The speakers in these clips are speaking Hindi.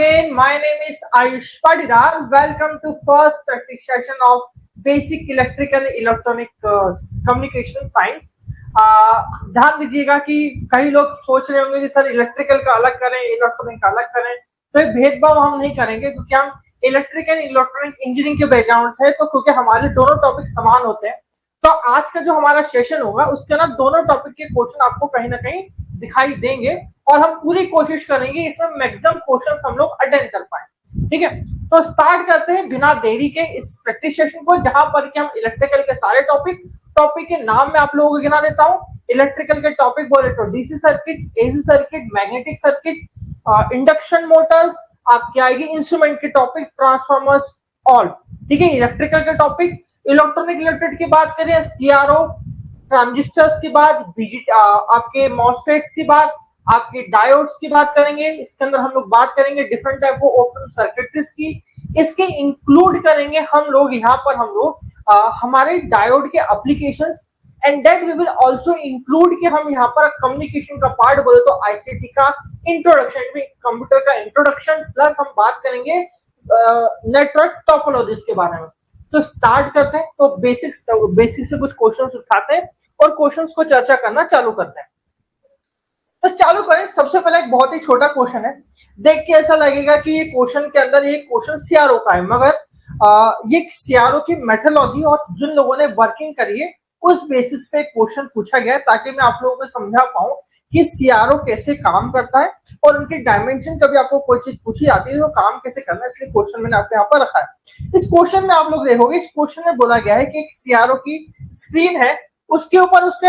again. My name is Ayush Patidar. Welcome to first practice session of Basic Electrical and Electronic Communication Science. ध्यान दीजिएगा कि कई लोग सोच रहे होंगे कि सर इलेक्ट्रिकल का अलग करें, इलेक्ट्रॉनिक का अलग करें, तो ये भेदभाव हम नहीं करेंगे क्योंकि हम इलेक्ट्रिकल एंड इलेक्ट्रॉनिक इंजीनियरिंग के बैकग्राउंड से है, तो क्योंकि हमारे दोनों टॉपिक समान होते हैं, तो आज का जो हमारा सेशन होगा उसके ना दोनों टॉपिक के क्वेश्चन आपको कहीं ना कहीं दिखाई देंगे और हम पूरी कोशिश करेंगे इसमें मैक्सिमम क्वेश्चंस हम लोग अटेंड कर पाए। ठीक है, तो स्टार्ट करते हैं बिना देरी के इस प्रैक्टिस सेशन को, जहां पर कि हम इलेक्ट्रिकल के सारे टॉपिक के नाम मैं आप लोगों को गिना देता हूं। इलेक्ट्रिकल के टॉपिक बोले तो DC circuit, AC circuit, magnetic circuit, induction Motors, आपकी आएगी इंस्ट्रूमेंट के टॉपिक, ट्रांसफार्मर्स, ऑल। ठीक है, इलेक्ट्रिकल के टॉपिक। इलेक्ट्रॉनिक इलेक्ट्रिक की बात करें, सीआरओ, ट्रांजिस्टर्स की बात, आपके मॉसफेट्स की बात, आपके डायोड्स की बात करेंगे। इसके अंदर हम लोग बात करेंगे डिफरेंट टाइप ऑफ ओपन सर्किटरीज की। इसके इंक्लूड करेंगे हम लोग यहाँ पर हमारे डायोड के applications, and that we will also include कि हम यहाँ पर कम्युनिकेशन का पार्ट बोले तो आईसीटी का इंट्रोडक्शन, कंप्यूटर का इंट्रोडक्शन, प्लस हम बात करेंगे नेटवर्क टोपोलॉजीज के बारे में। तो स्टार्ट करते हैं, तो बेसिक से कुछ क्वेश्चंस उठाते हैं और क्वेश्चंस को चर्चा करना चालू करते हैं। तो चालू करें। सबसे पहले एक बहुत ही छोटा क्वेश्चन है, देख के ऐसा लगेगा कि ये क्वेश्चन के अंदर ये क्वेश्चन सीआरओ का है, मगर ये सीआरओ की मेथोडोलॉजी और जिन लोगों ने वर्किंग करी है उस बेसिस पे क्वेश्चन पूछा गया है, ताकि मैं आप लोगों को समझा पाऊं कि सीआरओ कैसे काम करता है और उनकी डायमेंशन। कभी आपको कोई चीज पूछी जाती है तो काम कैसे करना है, इसलिए क्वेश्चन मैंने आपके यहाँ पर रखा है। इस क्वेश्चन में आप लोग देखोगे, इस क्वेश्चन में बोला गया है कि एक सीआरओ की स्क्रीन है, उसके ऊपर उसके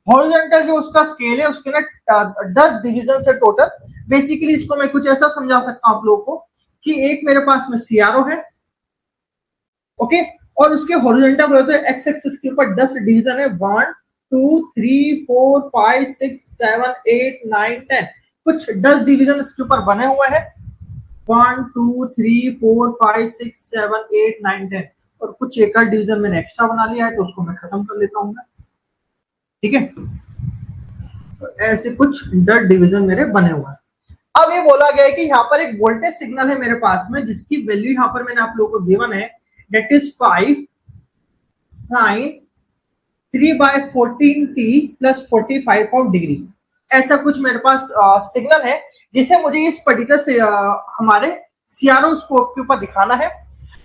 हॉरिजॉन्टल जो उसका स्केल है उसके ना 10 डिवीजन से टोटल। बेसिकली इसको मैं कुछ ऐसा समझा सकता हूं आप लोगों को कि एक मेरे पास में सीआरओ है, ओके, और उसके हॉरिजॉन्टल बोले तो एक्स एक्सिस के ऊपर 10 डिवीजन है, 1 2 3 4 5 6 7 8 9 10, कुछ 10 डिवीजन इसके ऊपर बने हुए हैं, 1 2 3 4 5 6 7 8 9 10, और कुछ एक आध डिवीजन मैंने एक्स्ट्रा बना लिया है तो उसको मैं खत्म कर लेता हूँ। ठीक है, तो ऐसे कुछ 10 डिवीजन मेरे बने हुए हैं। अब ये बोला गया है कि यहाँ पर एक वोल्टेज सिग्नल है मेरे पास में, जिसकी वैल्यू यहाँ पर मैंने आप लोगों को गिवन है, that is 5 sin 3/14t plus 45 of degree। ऐसा कुछ मेरे पास सिग्नल है जिसे मुझे इस पर्टिकुलर से हमारे सीआरओ स्कोप के ऊपर दिखाना है।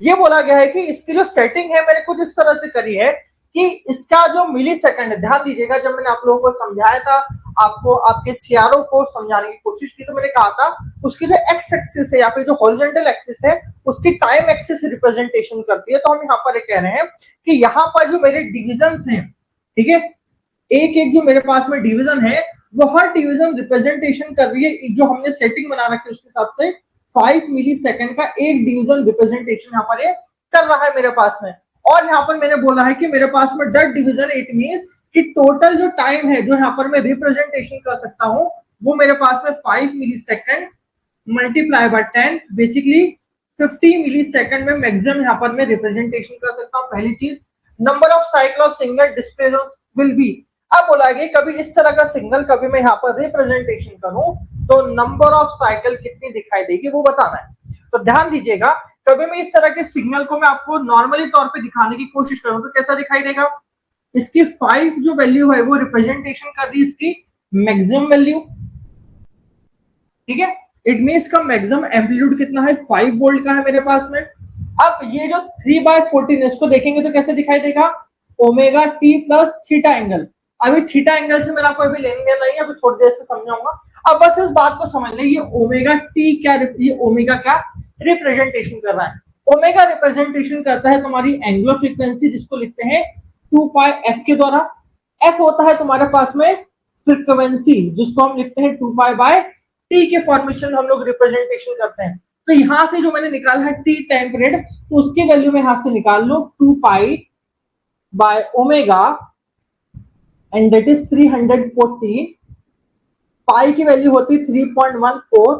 ये बोला गया है कि इसकी जो सेटिंग है मैंने कुछ इस तरह से करी है कि इसका जो मिली सेकंड है, ध्यान दीजिएगा, जब मैंने आप लोगों को समझाया था, आपको आपके सीआरओ को समझाने की कोशिश की, तो मैंने कहा था उसकी जो एक्स एक्सिस है या फिर जो हॉरिजॉन्टल एक्सिस है उसकी टाइम एक्सिस रिप्रेजेंटेशन करती है। तो हम यहाँ पर कह रहे हैं कि यहाँ पर जो मेरे डिविजन हैं, ठीक है, एक एक जो मेरे पास में डिवीजन है वो हर डिवीजन रिप्रेजेंटेशन कर रही है, जो हमने सेटिंग बना रखी है उसके हिसाब से 5 मिली सेकंड का एक डिवीजन रिप्रेजेंटेशन यहाँ पर कर रहा है मेरे पास में। और यहाँ पर मैंने बोला है कि मेरे पास में 10 डिवीजन, इट मींस कि टोटल जो टाइम है जो यहाँ पर मैं रिप्रेजेंटेशन कर सकता हूँ वो मेरे पास में 5 millisecond multiply by 10, basically 50 millisecond में मैक्सिमम यहाँ पर मैं रिप्रेजेंटेशन कर सकता हूँ। पहली चीज, number of cycle of signal display will be. अब बोला गया कभी इस तरह का सिग्नल कभी मैं यहाँ पर रिप्रेजेंटेशन करूं तो नंबर ऑफ साइकिल कितनी दिखाई देगी वो बताना है। तो ध्यान दीजिएगा, कभी मैं इस तरह के सिग्नल को मैं आपको नॉर्मली तौर पे दिखाने की कोशिश करूं तो कैसा दिखाई देगा, इसकी 5 जो वैल्यू है वो रिप्रेजेंटेशन कर रही है इसकी मैक्सिमम वैल्यू। ठीक है, इट मींस का मैक्सिमम एम्पलीट्यूड कितना है, 5 वोल्ट का है मेरे पास में। अब ये जो 3/14 इसको देखेंगे तो कैसे दिखाई देगा, omega T plus theta angle. अभी थीटा एंगल से मेरा कोई भी लेने देना नहीं है, अभी थोड़ी देर से समझाऊंगा। अब बस इस बात को समझ ले, ये ओमेगा टी क्या, ये ओमेगा क्या रिप्रेजेंटेशन कर रहा है। ओमेगा रिप्रेजेंटेशन करता है तुम्हारी एंगुलर फ्रीक्वेंसी, जिसको लिखते हैं 2 पाई एफ के द्वारा। एफ होता है तुम्हारे पास में फ्रीक्वेंसी, जिसको हम लिखते हैं 2 पाई बाय टी के फॉर्मेशन हम लोग रिप्रेजेंटेशन करते हैं। तो यहां से जो मैंने निकाला है टी टाइम पीरियड, तो उसकी वैल्यू में यहां से निकाल लो 2 pi by omega, and that is 314। पाई की वैल्यू होती 3.14,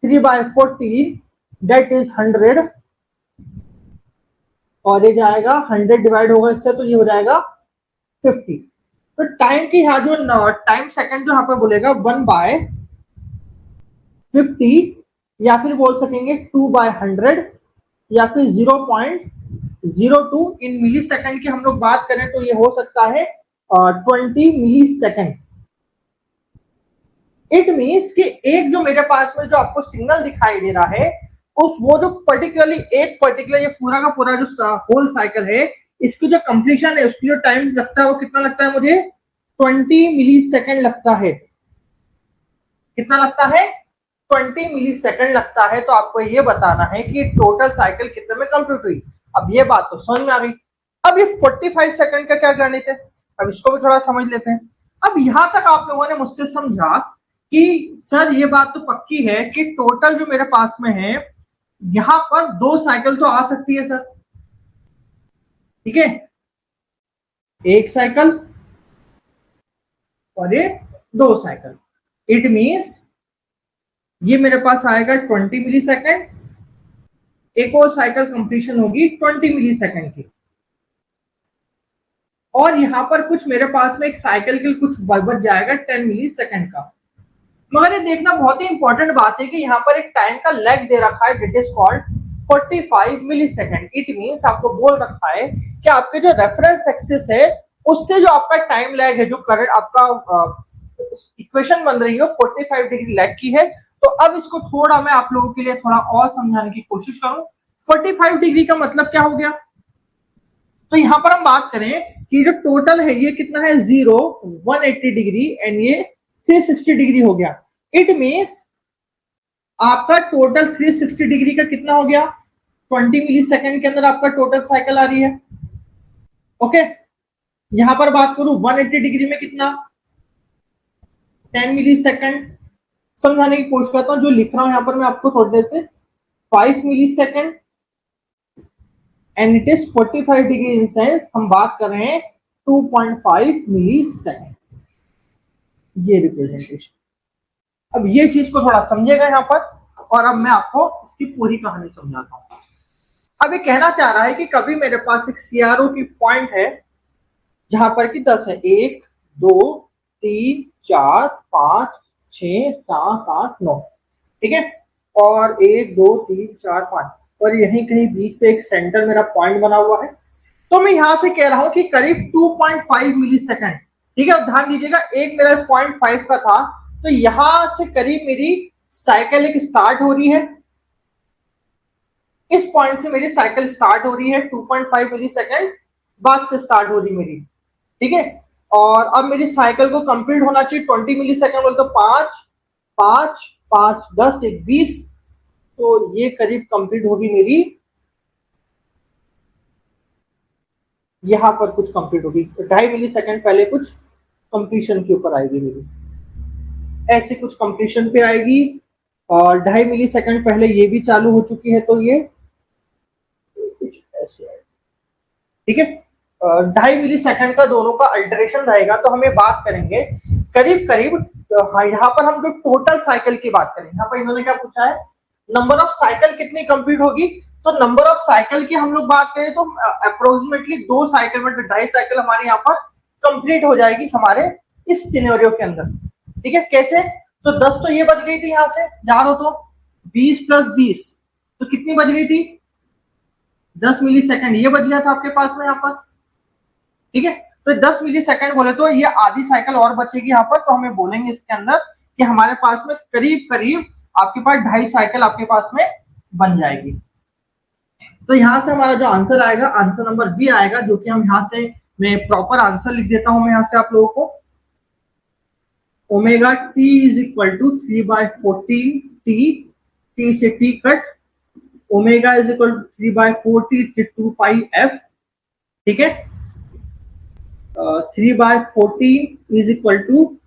3/14 दैट इज 100, और ये जाएगा 100 डिवाइड होगा इससे तो ये हो जाएगा 50। तो टाइम की यहाँ जो टाइम सेकंड जो यहाँ पर बोलेगा 1/50 50 या फिर बोल सकेंगे 2/100 या फिर 0.02 इन मिली सेकेंड की हम लोग बात करें तो ये हो सकता है 20 मिली सेकेंड। इट मीन्स कि एक जो मेरे पास में जो आपको सिग्नल दिखाई दे रहा है उस वो जो पर्टिकुलरली एक पर्टिकुलर ये पूरा का पूरा जो होल साइकिल है इसकी जो कंप्लीशन है उसकी जो टाइम लगता है वो कितना लगता है मुझे 20 मिली सेकेंड लगता है। कितना लगता है 20 मिली सेकेंड लगता है। तो आपको ये बताना है कि टोटल साइकिल कितने में कंप्लीट हुई। अब ये बात तो समझ में आ गई। अब ये 45 सेकंड का क्या गणित है, अब इसको भी थोड़ा समझ लेते हैं। अब यहां तक आप लोगों ने मुझसे समझा कि सर ये बात तो पक्की है कि टोटल जो मेरे पास में है यहां पर 2 साइकिल तो आ सकती है सर, ठीक है, एक साइकिल और ये 2 साइकिल। इट मींस ये मेरे पास आएगा 20 मिली सेकेंड, एक और साइकिल कंप्लीशन होगी 20 मिली सेकेंड की, और यहां पर कुछ मेरे पास में एक साइकिल के कुछ बच जाएगा 10 मिली सेकेंड का। मगर ये देखना बहुत ही इंपॉर्टेंट बात है कि यहाँ पर एक टाइम का लैग दे रखा है it is called 45 millisecond. It means आपको बोल रखा है कि आपके जो रेफरेंस एक्सिस है उससे जो आपका टाइम लैग है जो करंट आपका इक्वेशन बन रही है 45 डिग्री लैग की है। तो अब इसको थोड़ा मैं आप लोगों के लिए थोड़ा और समझाने की कोशिश करूं। 45 डिग्री का मतलब क्या हो गया, तो यहां पर हम बात करें कि जो टोटल है ये कितना है 0 180 डिग्री एंड ये 360 डिग्री हो गया। इट मीन्स आपका टोटल 360 डिग्री का कितना हो गया 20 मिली सेकेंड के अंदर आपका टोटल साइकिल आ रही है। ओके, यहां पर बात करूं 180 डिग्री में कितना 10 मिली सेकेंड। समझाने की कोशिश करता हूं, जो लिख रहा हूं यहां पर मैं आपको थोड़े से 5 millisecond and it is 45 degree in sense हम बात कर रहे हैं 2.5 मिली सेकेंड, ये रिप्रेजेंटेशन। अब ये चीज को थोड़ा समझेगा यहां पर, और अब मैं आपको इसकी पूरी कहानी समझाता हूं। अब ये कहना चाह रहा है कि कभी मेरे पास एक सीआरओ की पॉइंट है जहां पर कि 10 है, 1 2 3 4 5 6 7 8 9, ठीक है, और 1 2 3 4 5 और यहीं कहीं बीच पे एक सेंटर मेरा पॉइंट बना हुआ है। तो मैं यहां से कह रहा हूं कि करीब 2.5 मिली सेकेंड, ठीक है, ध्यान दीजिएगा एक मेरा 0.5 का था, तो यहां से करीब मेरी साइकिल एक स्टार्ट हो रही है, इस पॉइंट से मेरी साइकिल स्टार्ट हो रही है 2.5 मिली सेकेंड बाद से स्टार्ट हो रही मेरी, ठीक है, और अब मेरी साइकिल को कंप्लीट होना चाहिए 20 मिली सेकेंड बोलते 5 5 5 10 1 20, तो ये करीब कंप्लीट होगी मेरी, यहां पर कुछ कंप्लीट होगी 2.5 मिली सेकेंड पहले कुछ कंप्लीशन के ऊपर आएगी मेरी, ऐसे कुछ कंप्लीशन पे आएगी, और 2.5 मिली सेकेंड पहले ये भी चालू हो चुकी है, तो ये कुछ ऐसे आएगी, ठीक है। 2.5 मिली सेकेंड का दोनों का अल्टरेशन रहेगा, तो हम ये बात करेंगे करीब करीब। हाँ, यहाँ पर हम जो टोटल साइकिल की बात करें, यहाँ पर इन्होंने क्या पूछा है नंबर ऑफ साइकिल कितनी कंप्लीट होगी, तो नंबर ऑफ साइकिल की हम लोग बात करें तो अप्रोक्सीमेटली 2 साइकिल मतलब 2.5 साइकिल हमारे यहाँ पर कंप्लीट हो जाएगी हमारे इस सिनेरियो के अंदर, ठीक है। कैसे, तो 10 तो ये बच गई थी, यहां से याद हो तो 20 प्लस 20 तो कितनी बच गई थी 10 मिली सेकेंड, ये बच गया था आपके पास में यहाँ पर, ठीक है। तो 10 मिली सेकेंड बोले तो ये आधी साइकिल और बचेगी यहाँ पर, तो हमें बोलेंगे इसके अंदर कि हमारे पास में करीब करीब आपके पास 2.5 साइकिल आपके पास में बन जाएगी। तो यहां से हमारा जो आंसर आएगा आंसर नंबर बी आएगा, जो कि हम यहां से मैं प्रॉपर आंसर लिख देता हूं मैं यहां से आप लोगों को, omega T is equal to 3/14 T से T cut, omega is equal to 3/4 2 pi F, ठीक है, 3/14 is equal to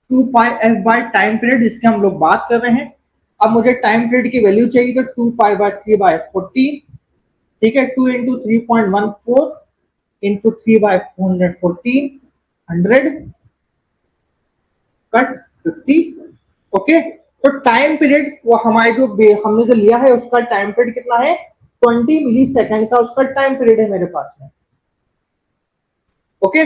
2 pi F by time period, इसके हम लोग बात कर रहे हैं। अब मुझे टाइम पीरियड की वैल्यू चाहिए, तो 2 पाई बाय 3/14, ठीक है, 2 इंटू 3.14 इंटू 3/414 100 कट 50, ओके। तो टाइम पीरियड हमारे जो हमने जो लिया है उसका टाइम पीरियड कितना है 20 मिली सेकेंड का उसका टाइम पीरियड है मेरे पास में, ओके।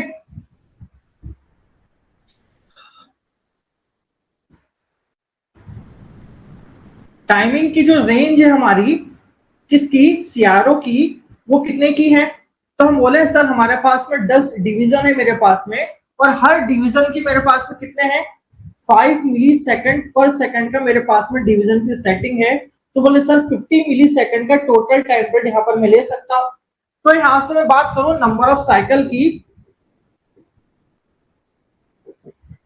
टाइमिंग की जो रेंज है हमारी किसकी, सीआरओ की, वो कितने की है? तो हम बोले सर हमारे पास में 10 डिवीजन है मेरे पास में, और हर डिवीजन की मेरे पास में कितने हैं, 5 मिली सेकंड पर सेकंड का मेरे पास में डिवीजन की सेटिंग है। तो बोले सर 50 मिली सेकंड का टोटल टाइम पीरियड यहाँ पर मैं ले सकता हूँ। तो यहां से मैं बात करूं नंबर ऑफ साइकिल की,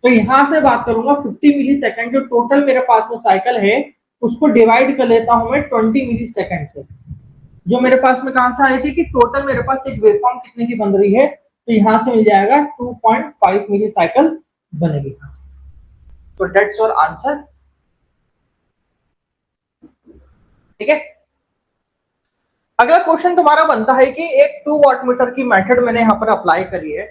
तो यहां से बात करूंगा 50 मिली सेकंड जो टोटल मेरे पास में साइकिल है, उसको डिवाइड कर लेता हूं मैं 20 मिली सेकंड से। जो मेरे पास में कहां से आई थी कि टोटल मेरे पास एक वेवफॉर्म कितने की बन रही है, तो यहां से मिल जाएगा 2.5 मिली साइकिल बनेगी यहां से। तो डेट्स योर आंसर। ठीक है, अगला क्वेश्चन तुम्हारा बनता है कि एक 2 वाट मीटर की मेथड मैंने यहाँ पर अप्लाई करी है।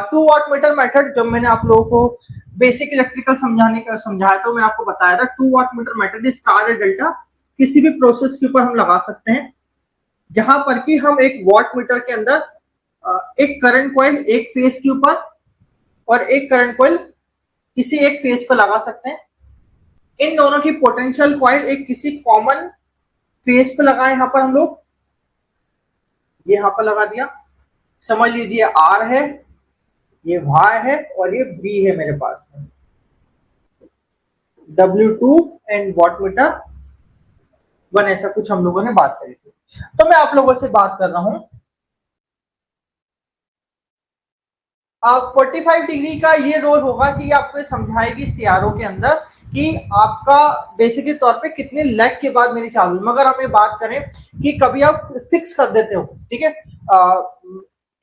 2 वाट मीटर मेथड जब मैंने आप लोगों को बेसिक इलेक्ट्रिकल समझाया तो मैंने आपको बताया था 2 वाट मीटर मेथड स्टार या डेल्टा किसी भी प्रोसेस के ऊपर हम लगा सकते हैं, जहां पर कि हम एक वाट मीटर के अंदर एक करंट कॉइल एक फेस के ऊपर और एक करंट कॉइल किसी एक फेस पर लगा सकते हैं। इन दोनों की पोटेंशियल कॉइल एक किसी कॉमन फेस पे लगाए, यहां पर हम लोग ये यहां पर लगा दिया, समझ लीजिए आर है, ये वाई है और ये बी है मेरे पास में, W2 एंड वाट मीटर 1, ऐसा कुछ हम लोगों ने बात करी थी। तो मैं आप लोगों से बात कर रहा हूं 45 डिग्री का ये रोल होगा कि आपको समझाएगी सीआरओ के अंदर कि आपका बेसिकली तौर पे कितने लेग के बाद मेरी चालू है। मगर हम ये बात करें कि कभी आप फिक्स कर देते हो, ठीक है,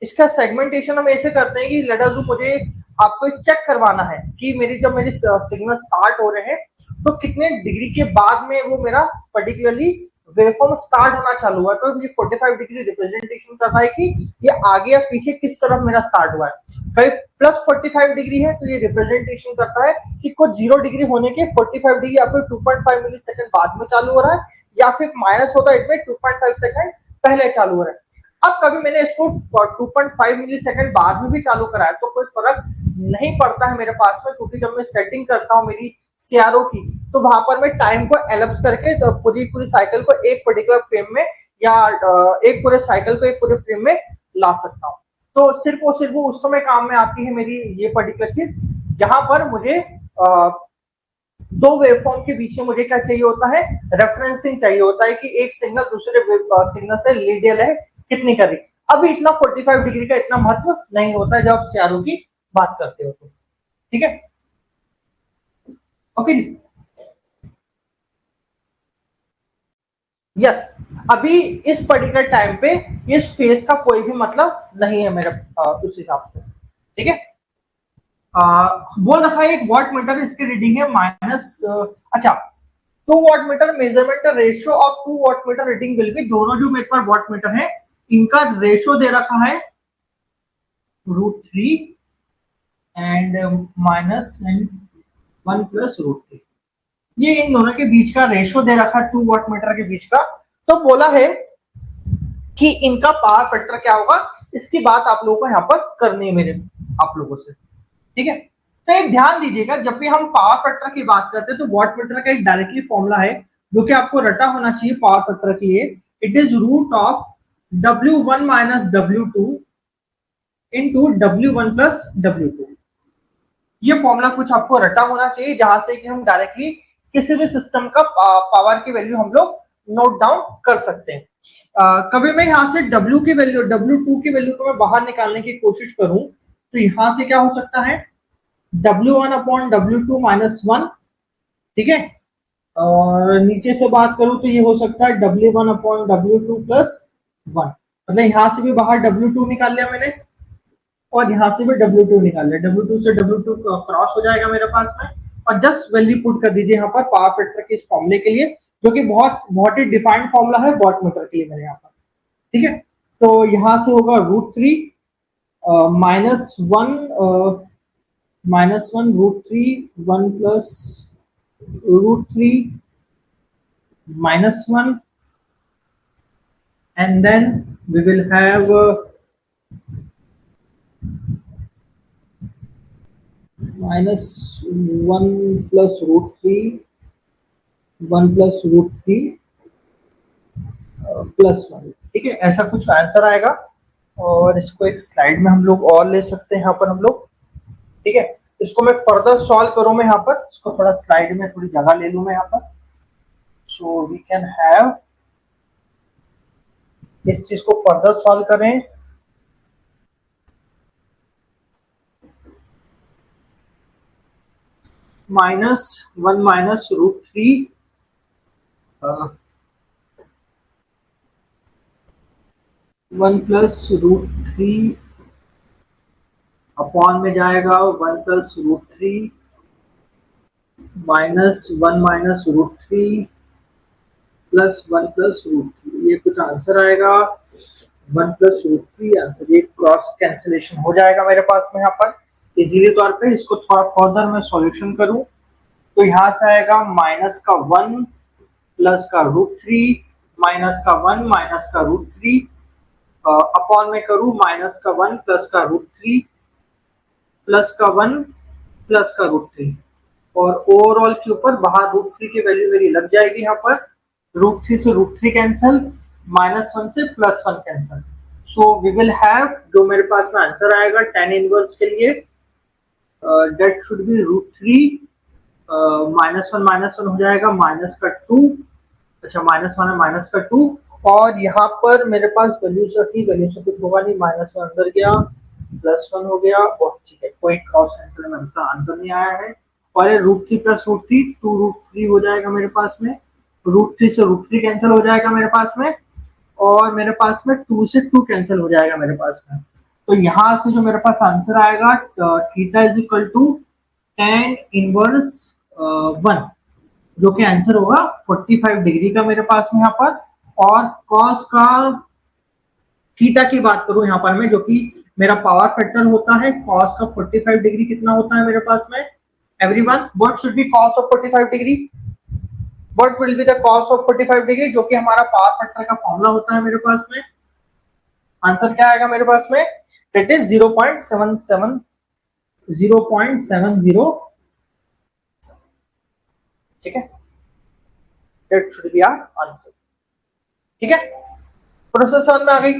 इसका सेगमेंटेशन हम ऐसे करते हैं कि लेट अस मुझे आपको चेक करवाना है कि मेरी सिग्नल स्टार्ट हो रहे हैं तो कितने डिग्री के बाद में वो मेरा पर्टिकुलरली वेवफॉर्म स्टार्ट होना चालू हुआ। तो ये 45 डिग्री रिप्रेजेंटेशन कर रहा है कि ये आगे या पीछे किस तरफ मेरा स्टार्ट हुआ है। कहीं प्लस 45 डिग्री है तो ये रिप्रेजेंटेशन करता है कि कुछ 0 डिग्री होने के 45 डिग्री या फिर 2.5 मिली सेकंड बाद में चालू हो रहा है, या फिर माइनस होता है इसमें 2.5 सेकंड पहले चालू हो रहा है। अब कभी मैंने इसको 2.5 मिली सेकंड बाद में भी चालू कराया तो कोई फर्क नहीं पड़ता है मेरे पास में, क्योंकि जब मैं सेटिंग करता हूँ मेरी सीआरओ की तो वहां पर मैं टाइम को एलप्स करके तो पूरी पूरी साइकिल को एक पर्टिकुलर फ्रेम में या एक पूरे साइकिल को एक पूरे फ्रेम में ला सकता हूँ। तो सिर्फ और सिर्फ उस समय काम में आती है मेरी ये पर्टिकुलर चीज, जहां पर मुझे दो वेवफॉर्म के बीच में मुझे क्या चाहिए होता है, रेफरेंसिंग चाहिए होता है कि एक सिग्नल दूसरे सिग्नल से लीडियल है कितनी कर रही। अभी इतना 45 डिग्री का इतना महत्व नहीं होता है जब आप सीआरओ की बात करते हो तो। ठीक है, ओके यस। अभी इस पर्टिकुलर टाइम पे इस फेज का कोई भी मतलब नहीं है मेरे उस हिसाब से। ठीक है, बोल रखा है एक वॉट मीटर, इसकी रीडिंग है माइनस, अच्छा 2 watt meter measurement ratio of 2 watt meter reading will be, दोनों जो मेरे पास वॉट मीटर है इनका रेशियो दे रखा है √3 एंड माइनस एंड 1 प्लस √3, ये इन दोनों के बीच का रेशियो दे रखा है 2 वॉट मीटर के बीच का। तो बोला है कि इनका पावर फैक्टर क्या होगा, इसकी बात आप लोगों को यहाँ पर करनी है मेरे आप लोगों से। ठीक है, तो एक ध्यान दीजिएगा जब भी हम पावर फैक्टर की बात करते हैं तो वॉट मीटर का एक डायरेक्टली फॉर्मूला है जो कि आपको रटा होना चाहिए पावर फैक्टर के लिए। It is root of W1 minus W2 into W1 plus W2। ये फॉर्मूला कुछ आपको रटा होना चाहिए जहां से कि हम डायरेक्टली किसी भी सिस्टम का पावर की वैल्यू हम लोग नोट डाउन कर सकते हैं। कभी मैं यहाँ से W की वैल्यू W2 की वैल्यू को मैं बाहर निकालने की कोशिश करूं तो यहां से क्या हो सकता है W1 अपॉन W2 माइनस 1। ठीक है, और नीचे से बात करूं तो ये हो सकता है W1 अपॉन W2 प्लस 1, मतलब यहां से भी बाहर W2 निकाल लिया मैंने और यहां से भी W2 निकाल लिया, W2 से W2 क्रॉस हो जाएगा मेरे पास में, और जस्ट वैल्यू पुट कर दीजिए यहाँ पर पावर फैक्टर के इस फॉर्मूले के लिए जो कि बहुत बहुत ही डिफाइंड फॉर्मूला है वॉट मीटर के लिए मेरे यहाँ पर। ठीक है, तो यहां से होगा √3 -1 √3 1 plus √3 -1 and then we will have -1 plus √3 1+√3 +1, ठीक है, ऐसा कुछ आंसर आएगा। और इसको एक स्लाइड में हम लोग और ले सकते हैं यहाँ पर हम लोग, ठीक है। इसको मैं फर्दर सॉल्व करूं, मैं यहाँ पर इसको थोड़ा स्लाइड में थोड़ी जगह ले लूं मैं यहाँ पर, सो वी कैन हैव, इस चीज को फर्दर सॉल्व करें। -1 -√3 1+√3 अपॉन में जाएगा 1+√3 -1 -√3 +1+√3, ये कुछ आंसर आएगा 1+√3 आंसर। ये क्रॉस कैंसिलेशन हो जाएगा मेरे पास में यहाँ पर इजीली तौर पे। इसको थोड़ा फर्दर मैं सॉल्यूशन करूं तो यहाँ से आएगा -1 +√3 -1 -√3 अपॉन में करूं -1 +√3 +1 +√3, और ओवरऑल के ऊपर बाहर √3 की वैल्यू मेरी लग जाएगी यहाँ पर। √3 से √3 कैंसिल, -1 से +1 cancel, so we will have, जो मेरे पास में आंसर आएगा tan इनवर्स के लिए, दैट शुड बी √3 -1 हो जाएगा -2, अच्छा -2, और यहाँ पर मेरे पास वैल्यू से कुछ होगा नहीं, -1 अंदर गया, +1 हो गया, और ठीक है, कोई क्रॉस कैंसिल में आंसर नहीं आया है। और √3 +√3 2√3 हो जाएगा मेरे पास में, √3 से √3 कैंसिल हो जाएगा मेरे पास में, और मेरे पास में 2 से 2 कैंसिल हो जाएगा मेरे पास में। तो यहाँ से जो मेरे पास आंसर आएगा theta is equal to tan inverse 1, जो कि आंसर होगा 45 डिग्री का मेरे पास में यहाँ पर। और कॉस का थीटा की बात करूं यहाँ पर मैं, जो कि मेरा पावर फैक्टर होता है, कॉस का 45 डिग्री कितना होता है मेरे पास में everyone, what should B cos of 45 degree, what will be the cos of 45 degree, जो कि हमारा पावर फैक्टर का फॉर्मूला होता है मेरे पास में। आंसर क्या आएगा मेरे पास में, दैट इज 0.70, ठीक है, that should be our answer, ठीक है। प्रोसेस समझ में आ गई,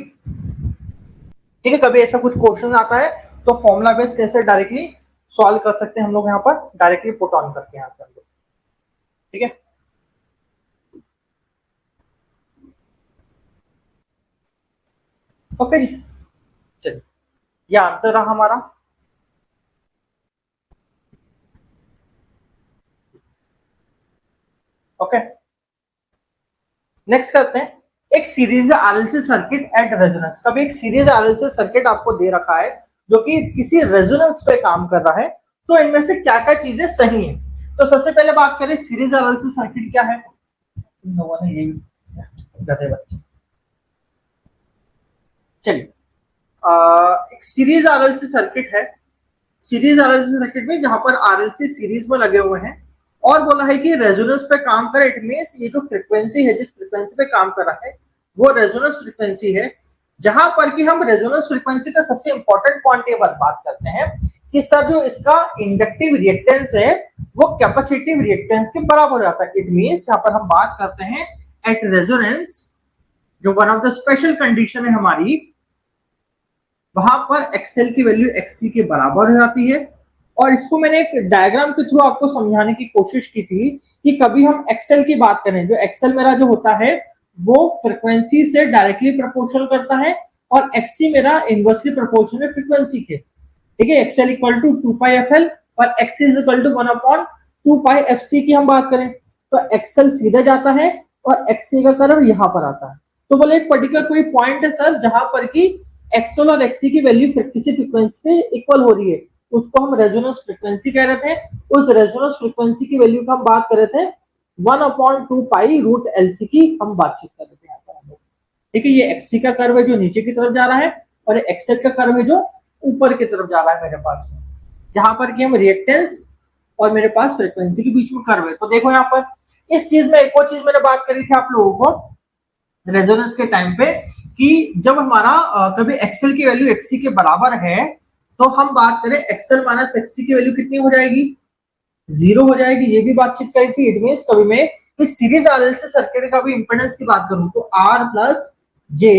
ठीक है। कभी ऐसा कुछ क्वेश्चन आता है तो फॉर्मूला बेस कैसे डायरेक्टली सॉल्व कर सकते हैं हम लोग यहाँ पर, डायरेक्टली पुट ऑन करके यहाँ से हम लोग, ठीक है। ओके जी, चलिए, ये आंसर रहा हमारा। ओके, नेक्स्ट करते हैं, एक series RLC circuit at resonance. कभी एक सीरीज आरएलसी सर्किट आपको दे रखा है जो कि किसी रेजोनेंस पे काम कर रहा है, तो इनमें से क्या क्या चीजें सही हैं। तो सबसे पहले बात करें सीरीज आरएलसी सर्किट क्या है, गधे बच्चे, चलिए, एक सीरीज आरएलसी सर्किट है। सीरीज आरएलसी सर्किट में जहां पर आरएलसी सीरीज में लगे हुए हैं, और बोला है कि रेजोनेंस पे काम करे, इट मींस ये जो फ्रीक्वेंसी है, जिस फ्रीक्वेंसी पे काम कर रहा है वो रेजोनेंस फ्रीक्वेंसी है। जहां पर कि हम रेजोनेंस फ्रीक्वेंसी का सबसे इंपॉर्टेंट पॉइंट ये बात करते हैं कि सर जो इसका इंडक्टिव रिएक्टेंस है वो कैपेसिटिव रिएक्टेंस के बराबर हो जाता है। इट मींस यहाँ पर हम बात करते हैं एट रेजोनेंस, जो one of the special condition है हमारी, वहां पर एक्सएल की वैल्यू एक्ससी के बराबर हो जाती है। और इसको मैंने एक डायग्राम के थ्रू आपको समझाने की कोशिश की थी कि कभी हम एक्सएल की बात करें, जो एक्सएल मेरा जो होता है वो फ्रीक्वेंसी से डायरेक्टली प्रोपोर्शनल करता है, और एक्ससी मेरा इनवर्सली प्रोपोर्शनल है फ्रीक्वेंसी के, ठीक है। एक्सएल इक्वल टू 2πfl और एक्ससी इज इक्वल टू 1/2πfc की हम बात करें तो एक्सएल सीधे जाता है और एक्ससी का कर्व यहाँ पर आता है। तो बोले एक पर्टिकुलर कोई पॉइंट है सर जहां पर की एक्सएल और एक्ससी की वैल्यू किसी फ्रीक्वेंसी पे इक्वल हो रही है, उसको हम रेजोनेंस फ्रीक्वेंसी कह रहे थे। उस रेजोनेंस फ्रीक्वेंसी की वैल्यू का हम बात कर रहे थे 1/2π√LC की हम बातचीत कर रहे थे यहाँ पर, ठीक है। ये एक्ससी का कर्व है जो नीचे की तरफ जा रहा है, और एक्सएल का कर्व है जो ऊपर की तरफ जा रहा है मेरे पास में, जहां पर कि हम रिएक्टेंस और मेरे पास फ्रीक्वेंसी के बीच में कर्व है। तो देखो यहाँ पर इस चीज में एक और चीज मैंने बात करी थी आप लोगों को रेजोनेंस के टाइम पे, कि जब हमारा कभी एक्सएल की वैल्यू एक्ससी के बराबर है तो हम बात करें एक्सएल माइनस एक्ससी की वैल्यू कितनी हो जाएगी, जीरो हो जाएगी, ये भी बातचीत करी थी। इट मींस कभी मैं इस सीरीज आरएलसी सर्किट का भी इंपेडेंस की बात करूं तो R plus j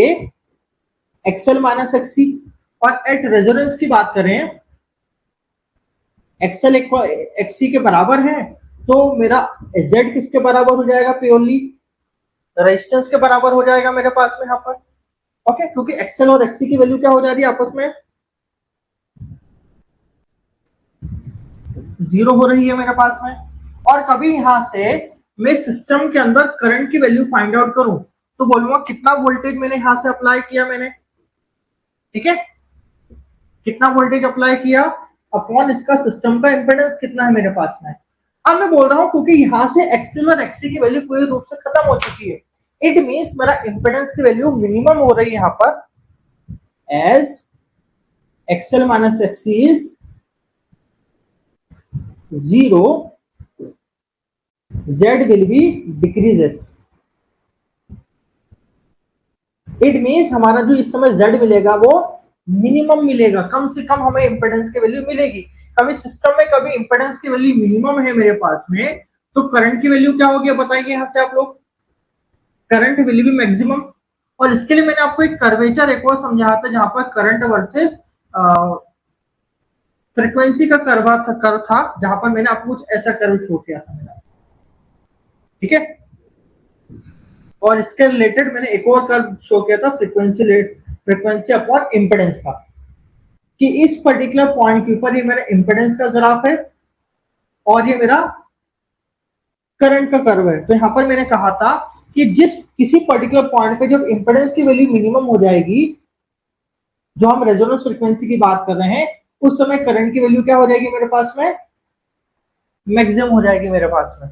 XL minus XC, और एट रेजोनेंस की बात करें एक्सएल एक्ससी के बराबर है तो मेरा जेड किसके बराबर हो जाएगा, प्योरली रेजिस्टेंस के बराबर हो जाएगा मेरे पास में यहाँ पर। ओके, क्योंकि एक्सएल और एक्ससी की वैल्यू क्या हो जा रही है आपस में, जीरो हो रही है मेरे पास में। और कभी यहां से मैं सिस्टम के अंदर करंट की वैल्यू फाइंड आउट करूं तो बोलूंगा कितना वोल्टेज मैंने यहां से अप्लाई किया मैंने, ठीक है, कितना वोल्टेज अप्लाई किया अपॉन इसका सिस्टम का इंपेडेंस कितना है मेरे पास में। अब मैं बोल रहा हूं क्योंकि यहां से एक्सएल और एक्ससी की वैल्यू पूरी रूप से खत्म हो चुकी है, इट मींस मेरा इंपेडेंस की वैल्यू मिनिमम हो रही है यहां पर as XL minus XC is zero, Z will be decreases. It means हमारा जो इस समय Z मिलेगा वो मिनिमम मिलेगा, कम से कम हमें इंपेडेंस की वैल्यू मिलेगी। कभी सिस्टम में कभी इंपेडेंस की वैल्यू मिनिमम है मेरे पास में तो करंट की वैल्यू क्या होगी बताइए यहां से आप लोग, करंट विल बी मैक्सिमम। और इसके लिए मैंने आपको एक कर्वेचर एक और समझाया था जहां पर करंट वर्सेस फ्रीक्वेंसी का कर्व था जहां पर मैंने आपको कुछ ऐसा कर्व शो किया था मेरा, ठीक है। और इसके रिलेटेड मैंने एक और कर्व शो किया था फ्रीक्वेंसी अपॉन इंपेडेंस का, कि इस पर्टिकुलर पॉइंट के ऊपर ये मेरा इंपेडेंस का ग्राफ है और ये मेरा करंट का कर्व है। तो यहां पर मैंने कहा था कि जिस किसी पर्टिकुलर पॉइंट पे जब इंपेडेंस की वैल्यू मिनिमम हो जाएगी, जो हम रेजोनेंस फ्रीक्वेंसी की बात कर रहे हैं, उस समय करंट की वैल्यू क्या हो जाएगी मेरे पास में, मैक्सिमम हो जाएगी मेरे पास में।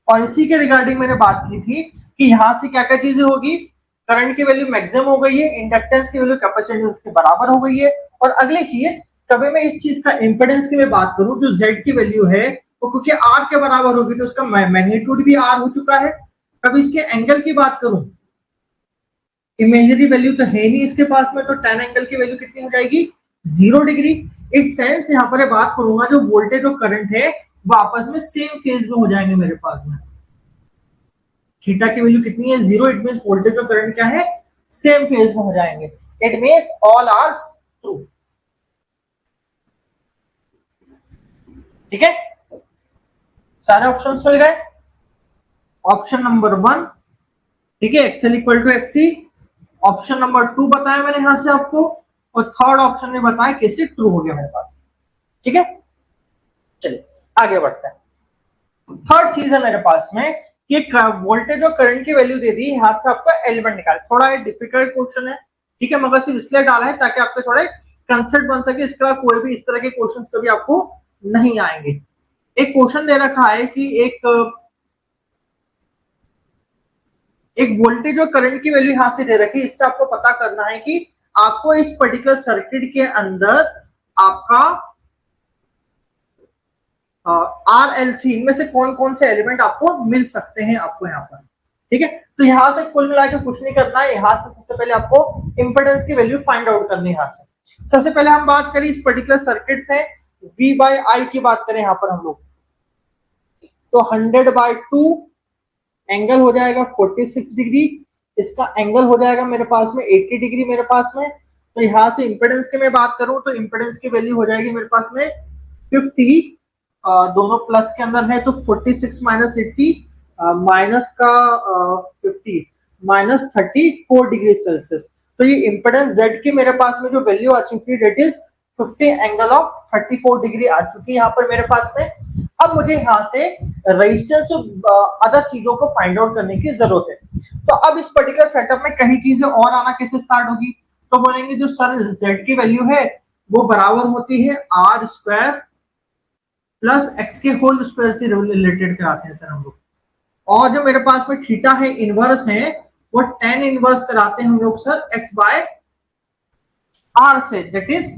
और इसी के रिगार्डिंग मैंने बात की थी कि यहां से क्या क्या चीजें होगी, करंट की वैल्यू मैक्सिमम हो गई है, इंडक्टेंस की वैल्यू कैपेसिटेंस के बराबर हो गई है। और अगली चीज, कभी मैं इस चीज का इंपेडेंस की मैं बात करूं जो जेड की वैल्यू है वो क्योंकि आर के बराबर होगी तो उसका मैग्नीट्यूड भी आर हो चुका है। कभी इसके एंगल की बात करूं, इमेजरी वैल्यू तो है नहीं इसके पास में, तो tan एंगल की वैल्यू कितनी हो जाएगी, 0 डिग्री। इट सेंस यहाँ पर बात करूंगा जो वोल्टेज और करंट है वो आपस में सेम फेज में हो जाएंगे मेरे पास में। थीटा की वैल्यू कितनी है, 0। इट मींस वोल्टेज और करंट क्या है, सेम फेज में हो जाएंगे। It means all are true, ठीक है। सारे ऑप्शंस मिल गए। ऑप्शन नंबर 1, ठीक है, XL equal to XC. Option number 2 बताया मैंने यहां से आपको, और थर्ड ऑप्शन ने बताया कैसे ट्रू हो गया मेरे पास, ठीक है। चलिए आगे बढ़ते हैं। थर्ड चीज है मेरे पास में कि वोल्टेज और करंट की वैल्यू दे दी, यहां से आपका एलिमेंट निकाल, थोड़ा डिफिकल्ट क्वेश्चन है, ठीक है, मगर सिर्फ इसलिए डाला है ताकि आपके थोड़े कंसेप्ट बन सके। इसका कोई भी इस तरह के क्वेश्चंस कभी आपको नहीं आएंगे। एक क्वेश्चन दे रखा है कि एक वोल्टेज और करंट की वैल्यू यहां से दे रखी है, इससे आपको पता करना है कि आपको इस पर्टिकुलर सर्किट के अंदर आपका आरएलसी इनमें से कौन कौन से एलिमेंट आपको मिल सकते हैं आपको यहाँ पर, ठीक है। तो यहां से कुल मिला के कुछ नहीं करना है, यहां से सबसे पहले आपको इंपेडेंस की वैल्यू फाइंड आउट करनी है। यहां से सबसे पहले हम बात करें इस पर्टिकुलर सर्किट से, V बाई आई की बात करें यहां पर हम लोग, तो 100/2 एंगल हो जाएगा 46 डिग्री, इसका एंगल हो जाएगा मेरे पास में 80 डिग्री मेरे पास में। तो यहां से इंपेडेंस की मैं बात करूं तो इंपेडेंस की वैल्यू हो जाएगी मेरे पास में 50, दोनों प्लस के अंदर है तो 46 माइनस 80 माइनस का 50 माइनस 34 डिग्री सेल्सियस। तो ये इंपेडेंस जेड की मेरे पास में जो वैल्यू आ चुकी है that is 50 angle of 34 degree आ चुकी है यहाँ पर मेरे पास में। अब मुझे यहाँ से रेजिस्टेंस और अदर चीजों को फाइंड आउट करने की जरूरत है। तो अब इस पर्टिकुलर सेटअप में कई चीजें और आना कैसे स्टार्ट होगी, तो बोलेंगे जो सर जेड की वैल्यू है वो बराबर होती है आर स्क्वायर प्लस एक्स के होल स्क्वायर से रिलेटेड कराते हैं सर हम लोग। और जो मेरे पास में थीटा है इनवर्स है वो tan इनवर्स कराते हैं हम लोग सर x बाय आर से, that is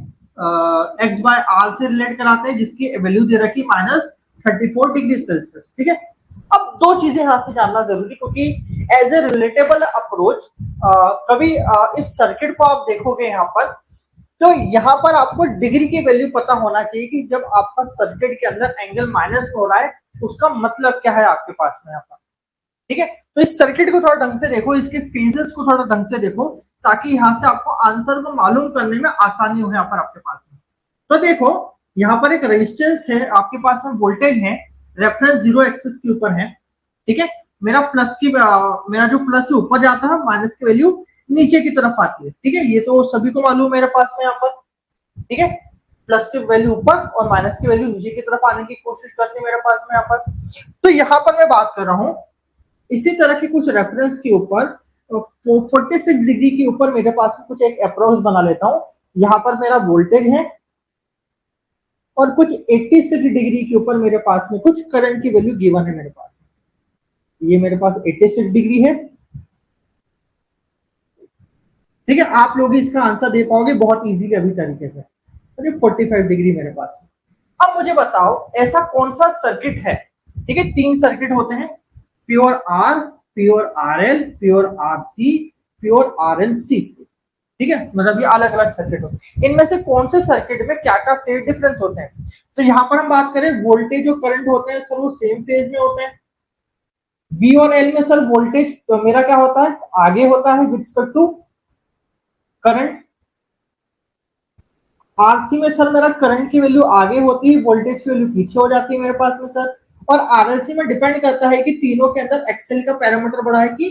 x by R से रिलेट कराते हैं जिसकी वैल्यू दे रखी -34 डिग्री सेल्सियस, ठीक है। अब दो चीजें यहां से जानना जरूरी, क्योंकि एज ए रिलेटेबल अप्रोच कभी इस सर्किट को आप देखोगे यहाँ पर तो यहाँ पर आपको डिग्री की वैल्यू पता होना चाहिए कि जब आपका सर्किट के अंदर एंगल माइनस में हो रहा है उसका मतलब क्या है आपके पास में यहाँ पर। ठीक है, तो इस सर्किट को थोड़ा ढंग से देखो, इसके फेजेस को थोड़ा ढंग से देखो, ताकि यहाँ से आपको आंसर को मालूम करने में आसानी हो यहाँ पर आपके पास में। तो देखो यहाँ पर एक रेजिस्टेंस है, आपके पास में वोल्टेज है, रेफरेंस जीरो एक्सिस के ऊपर है। ठीक है, मेरा मेरा जो प्लस से ऊपर जाता है, माइनस की वैल्यू नीचे की तरफ आती है। ठीक है, ये तो सभी को मालूम मेरे पास में यहाँ पर। ठीक है, प्लस की वैल्यू ऊपर और माइनस की वैल्यू नीचे की तरफ आने की कोशिश करती है मेरे पास में यहाँ पर। तो यहाँ पर मैं बात कर रहा हूँ इसी तरह के कुछ रेफरेंस के ऊपर 46 डिग्री के ऊपर मेरे पास में कुछ एक अप्रोच बना लेता हूं। यहाँ पर मेरा वोल्टेज है और कुछ 86 डिग्री के ऊपर मेरे पास में कुछ करंट की वैल्यू गिवन है मेरे पास। ये मेरे पास 86 डिग्री है। ठीक है, आप लोग इसका आंसर दे पाओगे बहुत इजीली अभी तरीके से। तो 45 डिग्री मेरे पास है। अब मुझे बताओ ऐसा कौन सा सर्किट है, ठीक है, तीन सर्किट होते हैं, pure R, pure R L, pure R C, pure R L C. ठीक है, मतलब ये अलग अलग सर्किट होते हैं। इनमें से कौन से सर्किट में क्या क्या फेज डिफरेंस होते हैं। तो यहाँ पर हम बात करें वोल्टेज और करंट होते हैं सर वो सेम फेज में होते हैं। बी और एल में सर वोल्टेज तो मेरा क्या होता है आगे होता है with respect to current. RC में सर मेरा करंट की वैल्यू आगे होती है, वोल्टेज की वैल्यू पीछे हो जाती है मेरे पास में सर। और आरएलसी में डिपेंड करता है कि तीनों के अंदर एक्सएल का पैरामीटर बड़ा है कि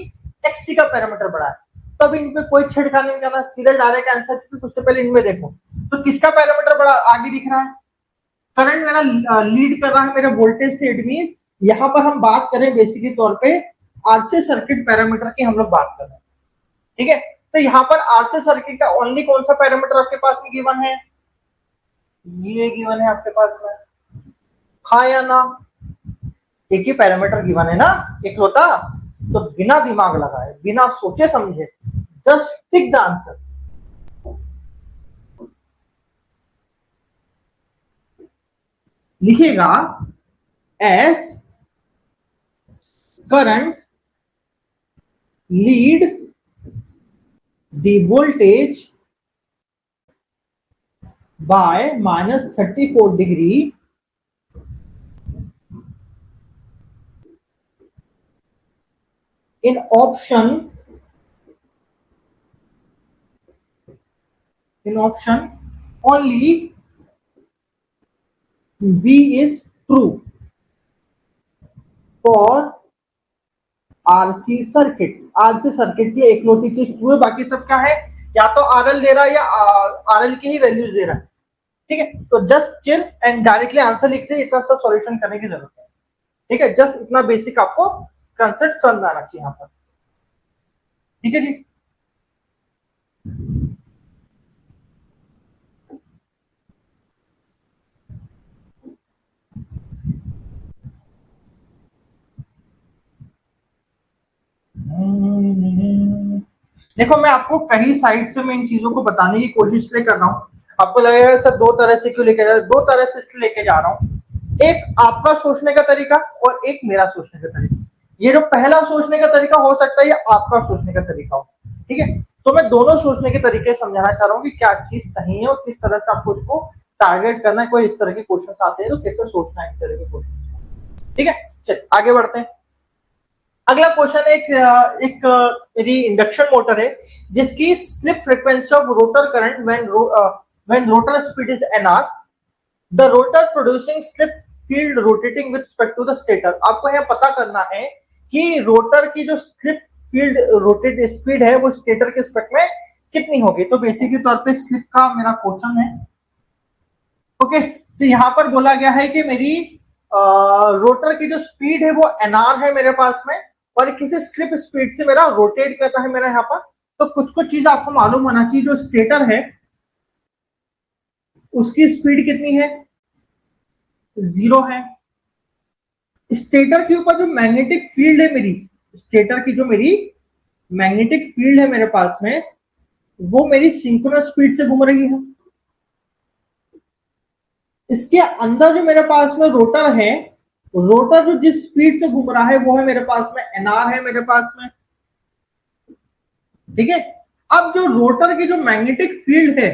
एक्ससी का पैरामीटर बड़ा है। तो अब इन पे कोई छेड़खानी नहीं करना, सीधा डायरेक्ट आंसर। तो सबसे पहले इनमें देखो तो किसका पैरामीटर बड़ा आगे दिख रहा है, करंट मेरा लीड कर रहा है मेरे वोल्टेज से। इट मींस यहाँ पर हम बात करें बेसिकली तौर पे आरसी सर्किट पैरामीटर की हम लोग बात कर रहे हैं। ठीक है, तो यहाँ पर आरसी सर्किट का ओनली कौन सा पैरामीटर आपके पास में गिवन है, ये गिवन है आपके पास में, हाँ या ना। एक ही पैरामीटर गिवन है ना एक होता, तो बिना दिमाग लगाए बिना सोचे समझे जस्ट टिक द आंसर। लिखिएगा S current lead the voltage bye -34 degree in option only B is true for RC circuit. RC circuit की एकलौती चीज ट्रू है, बाकी सब क्या है या तो RL दे रहा है या RL की ही वैल्यूज दे रहा है। ठीक है, तो just chill and directly answer लिख दे, इतना सा सॉल्यूशन करने की जरूरत है। ठीक है, जस्ट इतना बेसिक आपको कंसेप्ट समझ आना चाहिए यहाँ पर। ठीक है जी, देखो मैं आपको कई साइड से मैं इन चीजों को बताने की कोशिश इसलिए कर रहा हूँ। आपको लगेगा सर दो तरह से क्यों लेके जा रहा, दो तरह से इसलिए लेके जा रहा हूँ, एक आपका सोचने का तरीका और एक मेरा सोचने का तरीका। ये जो पहला सोचने का तरीका हो सकता है ये आपका सोचने का तरीका हो। ठीक है, तो मैं दोनों सोचने के तरीके समझाना चाह रहा हूँ कि क्या चीज सही है और किस तरह से आपको उसको टारगेट करना है। कोई इस तरह के क्वेश्चन आते हैं तो कैसे सोचना है इस तरह के क्वेश्चन। ठीक है, चलिए आगे बढ़ते हैं। अगला क्वेश्चन एक मेरी इंडक्शन मोटर है जिसकी slip frequency of rotor current when rotor speed is nr, the rotor producing slip field rotating with respect to the stator. आपको यह पता करना है कि रोटर की जो स्लिप फील्ड रोटेट स्पीड है वो स्टेटर के रिस्पेक्ट में कितनी होगी। तो बेसिकली तौर पे स्लिप का मेरा क्वेश्चन है। ओके, तो यहाँ पर बोला गया है कि मेरी रोटर की जो स्पीड है वो nr है मेरे पास में और किसी स्लिप स्पीड से मेरा रोटेट करता है मेरा यहाँ पर। तो कुछ कुछ चीज आपको मालूम होना चाहिए, जो स्टेटर है उसकी स्पीड कितनी है, 0 है। स्टेटर के ऊपर जो मैग्नेटिक फील्ड है मेरी, स्टेटर की जो मेरी मैग्नेटिक फील्ड है मेरे पास में वो मेरी सिंक्रोनस स्पीड से घूम रही है। इसके अंदर जो मेरे पास में रोटर है, रोटर जो जिस स्पीड से घूम रहा है वो है मेरे पास में nr है मेरे पास में। ठीक है, अब जो रोटर की जो मैग्नेटिक फील्ड है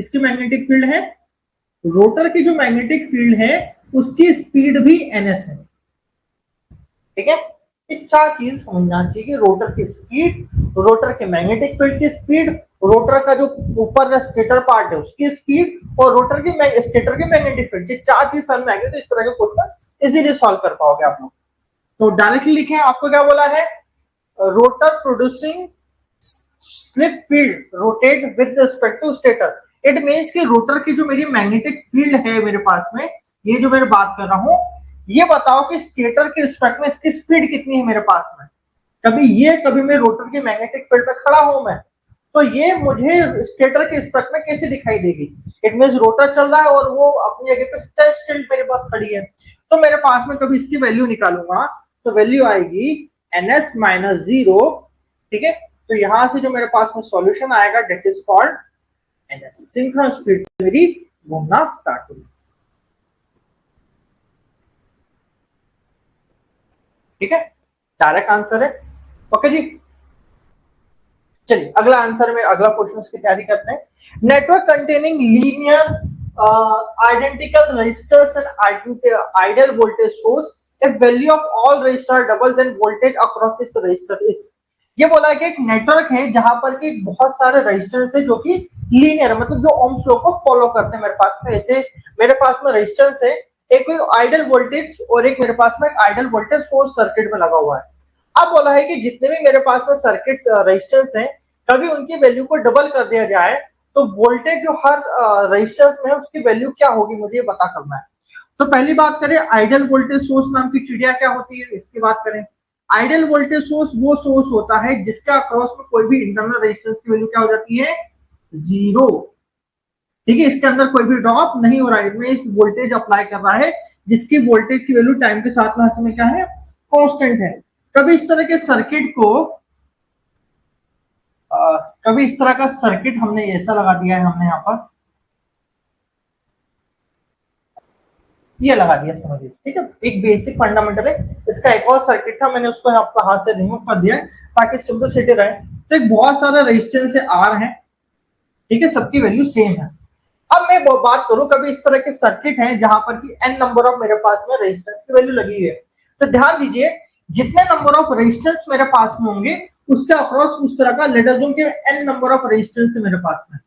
किसकी मैग्नेटिक फील्ड है? रोटर की जो मैग्नेटिक फील्ड है उसकी स्पीड भी ns है। ठीक है, ये चार चीज समझना चाहिए कि रोटर की स्पीड, रोटर के मैग्नेटिक फील्ड की स्पीड, रोटर का जो ऊपर स्टेटर पार्ट है उसकी स्पीड और रोटर की स्टेटर की मैग्नेटिक फील्ड, ये चार चीज समझ में आएगी तो इस तरह के क्वेश्चन इजीली सॉल्व कर पाओगे आप लोग। तो डायरेक्टली लिखे, आपको क्या बोला है? Rotor producing slip field rotate with respect to stator. It means कि रोटर की जो मेरी मैग्नेटिक फील्ड है मेरे पास में, ये जो मैं बात कर रहा हूं, ये बताओ कि स्टेटर के रिस्पेक्ट में इसकी स्पीड कितनी है मेरे पास में। कभी मैं रोटर की मैग्नेटिक फील्ड पे खड़ा हूं मैं, तो ये मुझे स्टेटर के रिस्पेक्ट में कैसे दिखाई देगी? इट मींस रोटर चल रहा है और वो अपनी जगह पे स्टिल मेरे पास खड़ी है, तो मेरे पास में कभी इसकी वैल्यू निकालूंगा तो वैल्यू आएगी ns माइनस 0। ठीक है, तो यहां से जो मेरे पास में सॉल्यूशन आएगा that is called ns। Synchronous speed से मेरी घूमना स्टार्ट होगी। ठीक है, डायरेक्ट आंसर है। ओके जी, चलिए अगला आंसर में अगला क्वेश्चन की तैयारी करते हैं। Network containing linear identical resistors and ideal voltage source, if value of all resistor double then voltage across this resistor is। ये बोला है कि एक नेटवर्क है जहां पर कि बहुत सारे रेजिस्टेंस है जो कि लीनियर, मतलब जो ओम्स लॉ को फॉलो करते हैं। मेरे पास में ऐसे मेरे पास में रेजिस्टेंस है, एक कोई आइडियल वोल्टेज और एक मेरे पास में एक आइडियल वोल्टेज सोर्स सर्किट में लगा हुआ है। अब बोला है कि जितने भी मेरे पास में सर्किट रेजिस्टेंस है, कभी उनकी वैल्यू को डबल कर दिया जाए तो वोल्टेज जो हर रेजिस्टेंस में है उसकी वैल्यू क्या होगी, मुझे ये पता करना है। तो पहली बात करें आइडियल वोल्टेज सोर्स नाम की चिड़िया क्या होती है, इसकी बात करें। आइडियल वोल्टेज सोर्स वो सोर्स होता है जिसका अक्रॉस में कोई भी इंटरनल रेजिस्टेंस की वैल्यू क्या हो जाती है? 0। ठीक है, इसके अंदर कोई भी ड्रॉप नहीं हो रहा है, इस वोल्टेज अप्लाई कर रहा है जिसकी वोल्टेज की वैल्यू टाइम के साथ में समय क्या है? कांस्टेंट है। कभी इस तरह के सर्किट को कभी इस तरह का सर्किट हमने ऐसा लगा दिया है, हमने यहाँ पर ये लगा दिया, समझिए। ठीक है, एक बेसिक फंडामेंटल है। इसका एक और सर्किट था, मैंने उसको आपका हाथ से रिमूव कर दिया है ताकि सिंपलिसिटी रहे। तो एक बहुत सारा रेजिस्टेंस है आर है, ठीक है, सबकी वैल्यू सेम है। अब मैं बात करूं, कभी इस तरह के सर्किट हैं जहां पर कि n नंबर ऑफ मेरे पास में रेजिस्टेंस की वैल्यू लगी है, तो ध्यान दीजिए जितने नंबर ऑफ रेजिस्टेंस मेरे पास में होंगे उसके अक्रॉस उस तरह का लेट अस अज्यूम के n नंबर ऑफ रेजिस्टेंस है मेरे पास में।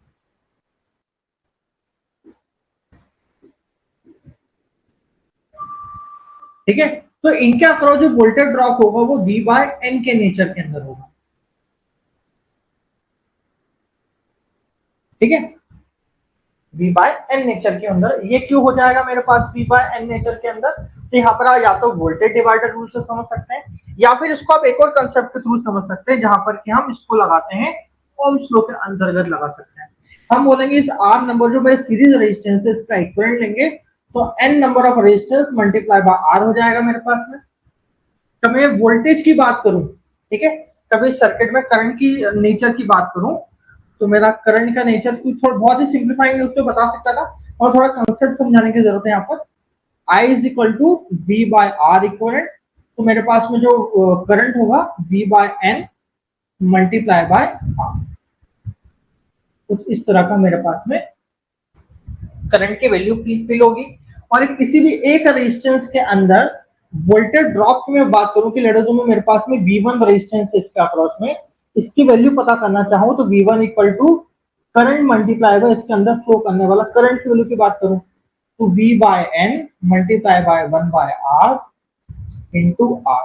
ठीक है, तो इनके अक्रॉस जो वोल्टेज ड्रॉप होगा वो V बाय N के नेचर के अंदर होगा। ठीक है, V बाय N नेचर के अंदर। ये क्यों हो जाएगा मेरे पास V बाय N नेचर के अंदर? तो यहाँ पर या तो वोल्टेज डिवाइडर रूल से समझ सकते हैं या फिर इसको आप एक और कंसेप्ट के थ्रू समझ सकते हैं जहां पर कि हम इसको लगाते हैं ओम्स लॉ के अंतर्गत लगा सकते हैं। हम बोलेंगे इस R नंबर जो मेरे सीरीज रेजिस्टेंस है इसका इक्विवेलेंट लेंगे तो N number of resistance multiply by R हो जाएगा मेरे पास में। तो मैं वोल्टेज की बात करूं, ठीक है, कभी सर्किट में करंट की नेचर की बात करूं तो मेरा करंट का नेचर थोड़ा बहुत ही सिंप्लीफाइंग रूप से बता सकता था और थोड़ा कंसेप्ट समझाने की जरूरत है यहाँ पर। I is equal to V by R equivalent, तो मेरे पास में जो करंट होगा V बाय N मल्टीप्लाई बाय R, कुछ इस तरह का मेरे पास में करंट की वैल्यू फिल होगी। और किसी भी एक रेजिस्टेंस के अंदर वोल्टेज ड्रॉप की मैं बात करूं कि लेट अस अज्यूम मेरे पास में V1 रेजिस्टेंस है इसके अक्रॉस में, इसकी वैल्यू पता करना चाहूं तो V1 equal to current multiply by इसके अंदर फ्लो करने वाला करंट की वैल्यू की बात करूं तो V बाय N multiply by 1 by R into R।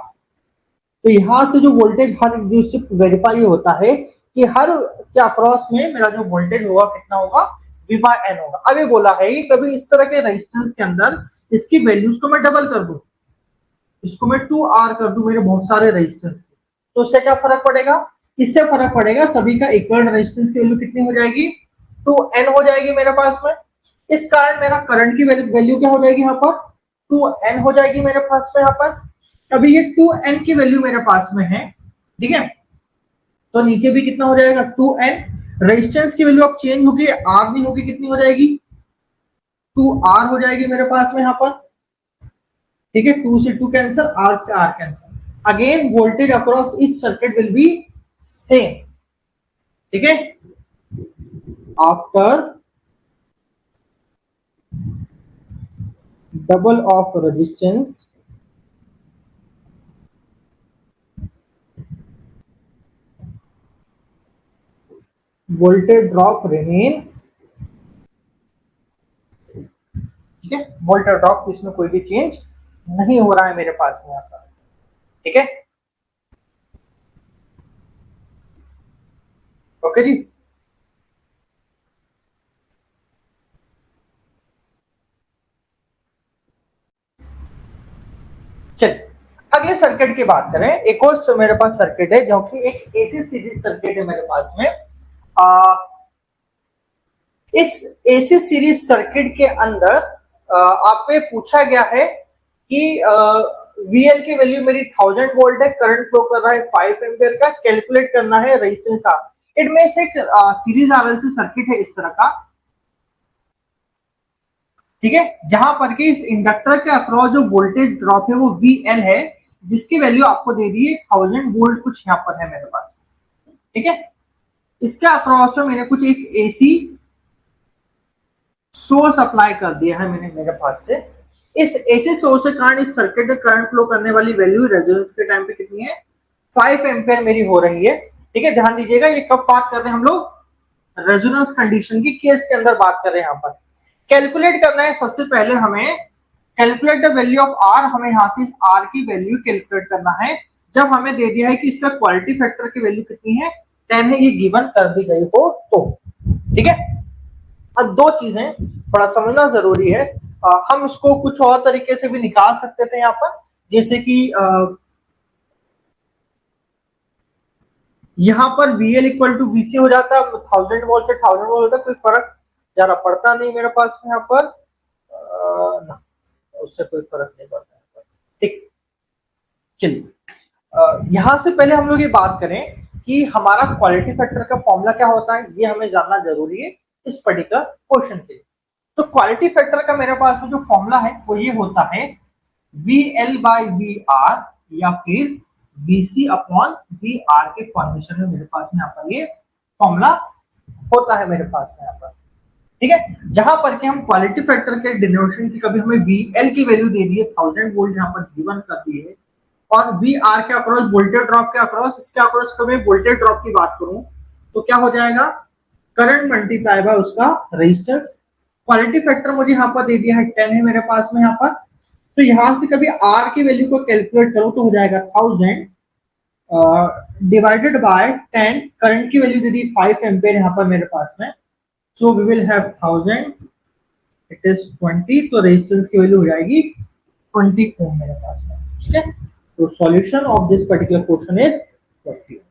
तो यहां से जो वोल्टेज हर एक वेरीफाई होता है कि हर के अक्रॉस में मेरा जो वोल्टेज होगा कितना होगा? V बाय N होगा। अब ये बोला है कि कभी इस तरह के रेजिस्टेंस के अंदर इसकी वैल्यूज को मैं डबल कर दूं, इसको मैं 2R कर दूं मेरे बहुत सारे रेजिस्टेंस की, तो उससे क्या फर्क पड़ेगा? इससे फर्क पड़ेगा सभी का इक्विवेलेंट रेजिस्टेंस की वैल्यू कितनी हो जाएगी? 2N हो जाएगी मेरे पास में। इस कारण मेरा करंट की वैल्यू क्या हो जाएगी यहाँ पर? 2N हो जाएगी मेरे पास में यहाँ पर। अभी ये 2N की वैल्यू मेरे पास में है, ठीक है, तो नीचे भी कितना हो जाएगा? 2N। रेजिस्टेंस की वैल्यू अब चेंज होगी, R नहीं होगी, कितनी हो जाएगी? 2R हो जाएगी मेरे पास में यहाँ पर। ठीक है, 2 से 2 कैंसिल, R से R cancel. Again voltage across each circuit will be same. ठीक है, after double of resistance voltage drop remain, ठीक है, वोल्टेज ड्रॉप इसमें कोई भी चेंज नहीं हो रहा है मेरे पास में यहाँ पर, ठीक है, ओके जी। चलिए अगले सर्किट की बात करें। एक और मेरे पास सर्किट है जो कि एक एसी सीरीज सर्किट है मेरे पास में। इस एसी सीरीज सर्किट के अंदर आपसे पूछा गया है कि वीएल की वैल्यू मेरी 1000 वोल्ट है, करंट फ्लो कर रहा है 5 एम्पियर का, कैलकुलेट करना है रेजिस्टेंस आर। इनमें से एक सीरीज आरएलसी सर्किट है इस तरह का, ठीक है, जहां पर कि इस इंडक्टर के अक्रॉस जो वोल्टेज ड्रॉप है वो वीएल है, जिसकी वैल्यू आपको दे दी है 1000 वोल्ट कुछ यहां पर है मेरे पास, ठीक है। इसके अक्रॉस में मैंने कुछ एक एसी सोर्स अप्लाई कर दिया है मैंने मेरे पास से। इस एसी सोर्स के कारण इस सर्किट में करंट फ्लो करने वाली वैल्यू रेजोनेंस के टाइम पे कितनी है, 5 एम्पियर मेरी हो रही है, ठीक है। ध्यान दीजिएगा ये कब बात कर रहे हैं हम लोग, रेजोनेंस कंडीशन की केस के अंदर बात कर रहे हैं। यहाँ पर कैलकुलेट करना है, सबसे पहले हमें calculate the value of R, हमें यहाँ से आर की वैल्यू कैलकुलेट करना है। जब हमें दे दिया है कि इसका क्वालिटी फैक्टर की वैल्यू कितनी है, 10 है, ये गिवन कर दी गई हो तो, ठीक है। अब दो चीजें थोड़ा समझना जरूरी है, हम इसको कुछ और तरीके से भी निकाल सकते थे यहाँ पर, जैसे कि यहाँ पर VL इक्वल टू VC हो जाता है, 1000 वोल्ट से 1000 वोल्ट तक कोई फर्क ज्यादा पड़ता नहीं मेरे पास में यहाँ पर, ना, उससे कोई फर्क नहीं पड़ता, ठीक। चलिए यहां से पहले हम लोग ये बात करें कि हमारा क्वालिटी फैक्टर का फॉर्मूला क्या होता है, ये हमें जानना जरूरी है इस पर्टिकुलर क्वेश्चन के लिए। तो क्वालिटी फैक्टर का मेरे पास में जो फॉर्मूला है वो ये होता है VL बाई VR या फिर VC अपॉन VR के फॉर्मेशन में मेरे पास में यहाँ पर ये फॉर्मूला होता है मेरे पास में यहाँ पर, ठीक है। जहां पर कि हम क्वालिटी फैक्टर के डिनोमिनेशन की कभी हमें VL की वैल्यू दे दी है 1000 वोल्ट यहाँ पर गिवन कर दी है, और VR के अक्रॉस वोल्टेज ड्रॉप के अक्रॉस, इसके अक्रॉस कभी वोल्टेज ड्रॉप की बात करूं तो क्या हो जाएगा, करंट मल्टीप्लाई बाय उसका रेजिस्टेंस। क्वालिटी फैक्टर मुझे यहाँ पर दे दिया है 10 है मेरे पास में यहाँ पर, तो यहां से कभी R की वैल्यू को कैलकुलेट करो तो हो जाएगा 1000 डिवाइडेड बाय 10, करंट की वैल्यू दे दी 5 एम्पियर यहाँ पर मेरे पास में, so we will have 1000 it is 20, तो रेजिस्टेंस की वैल्यू हो जाएगी 20 ओम मेरे पास में, ठीक है। तो solution of this particular question is 20,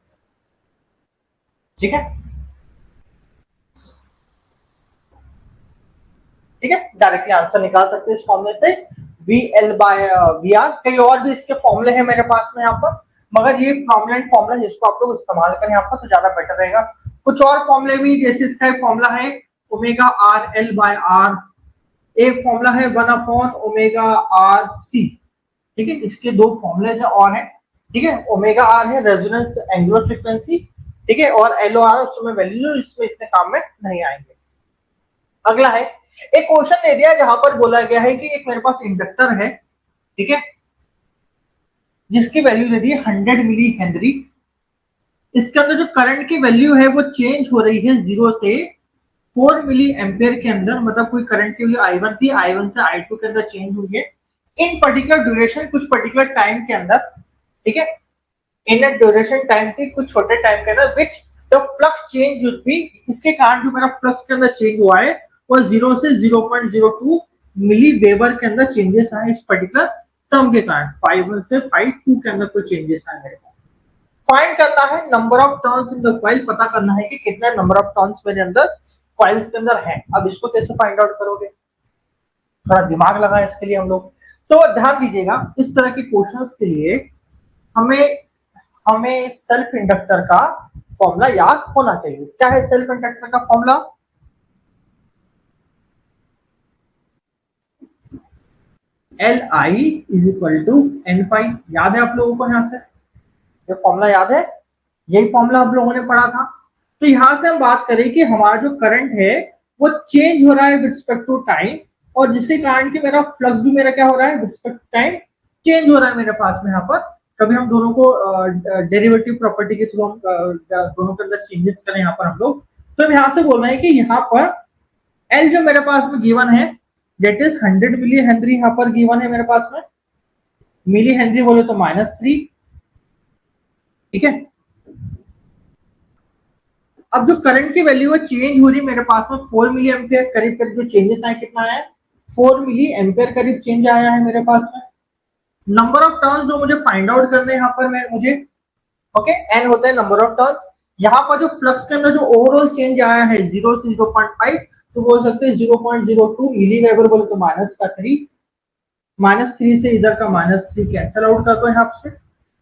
ठीक है, ठीक है। डायरेक्टली आंसर निकाल सकते हैं इस फॉर्मूले से, VL बाय VR। कई और भी इसके फॉर्मूले हैं मेरे पास में यहाँ पर, मगर ये प्रोमिनेंट फॉर्मूला जिसको आप लोग इस्तेमाल करें यहाँ पर तो ज्यादा बेटर रहेगा। कुछ और फॉर्मूले भी, जैसे इसका एक फॉर्मूला है ओमेगा RL बाय R, एक फॉर्मूला है 1 अपॉन ओमेगा RC, ठीक है। इसके दो फॉर्मूले और हैं, ठीक है। ओमेगा R है रेजोनेंस एंगुलर फ्रीक्वेंसी, ठीक है, और LOR उसमें वैल्यू इसमें इतने काम में नहीं आएंगे। अगला है एक क्वेश्चन दे दिया जहां पर बोला गया है कि एक मेरे पास इंडक्टर है, ठीक है, जिसकी वैल्यू दे दी है 100 मिली हेनरी। इसके अंदर जो करंट की वैल्यू है वो चेंज हो रही है 0 से 4 मिली एम्पियर के अंदर, मतलब कोई करंट की वैल्यू I1 थी, I1 से I2 के अंदर चेंज हुई है इन पर्टिकुलर ड्यूरेशन, कुछ पर्टिकुलर टाइम के अंदर, ठीक है, इन अ ड्यूरेशन टाइम की कुछ छोटे टाइम के अंदर, which the flux change would be, इसके कारण जो मेरा फ्लक्स के अंदर चेंज हुआ है वो 0 से 0.02 मिली वेबर के अंदर चेंजेस आए इस पर्टिकुलर टर्म के कारण, 5 से 5 के अंदर कोई चेंजेस आए मेरे पास। फाइंड करना है number of turns in the coil, पता करना है कि कितने नंबर ऑफ टर्न्स मेरे अंदर कॉइल्स के अंदर है। अब इसको कैसे फाइंड आउट करोगे, थोड़ा दिमाग लगा इसके लिए हम लोग। तो ध्यान दीजिएगा इस तरह के क्वेश्चंस के लिए हमें सेल्फ इंडक्टर का फॉर्मूला याद होना चाहिए। क्या है सेल्फ इंडक्टर का formula, Li is equal to N phi, याद है आप लोगों को, यहां से ये फॉर्मूला याद है, यही फॉर्मूला आप लोगों ने पढ़ा था। तो यहां से हम बात करें कि हमारा जो करंट है वो चेंज हो रहा है विद रिस्पेक्ट टू टाइम, और जिसके कारण कि मेरा फ्लक्स भी मेरा क्या हो रहा है, रिस्पेक्ट टाइम चेंज हो रहा है मेरे पास में यहाँ पर। कभी हम दोनों को डेरिवेटिव प्रॉपर्टी के थ्रू हम दोनों के अंदर चेंजेस करें यहाँ पर हम लोग, तो हम यहाँ से बोल रहे हैं कि यहाँ पर एल जो मेरे पास में गिवन है दैट इज 100 मिली हेनरी यहाँ पर गिवन है मेरे पास में, मिली हेनरी बोले तो -3, ठीक है। अब जो करंट की वैल्यू है चेंज हो रही मेरे पास में 4 मिली एम्पियर करीब करीब जो चेंजेस आए कितना है 4 मिली एम्पियर करीब चेंज आया है मेरे पास में। नंबर ऑफ टर्न्स जो मुझे फाइंड आउट करने यहाँ पर मुझे ओके एन होता है नंबर ऑफ टर्न्स। यहाँ पर जो फ्लक्स के अंदर जो ओवरऑल चेंज आया है 0 से 0.5 तो बोल सकते हैं 0.02 मिली वेबर बोले तो -3 से इधर का -3 कैंसिल आउट कर दो यहाँ से।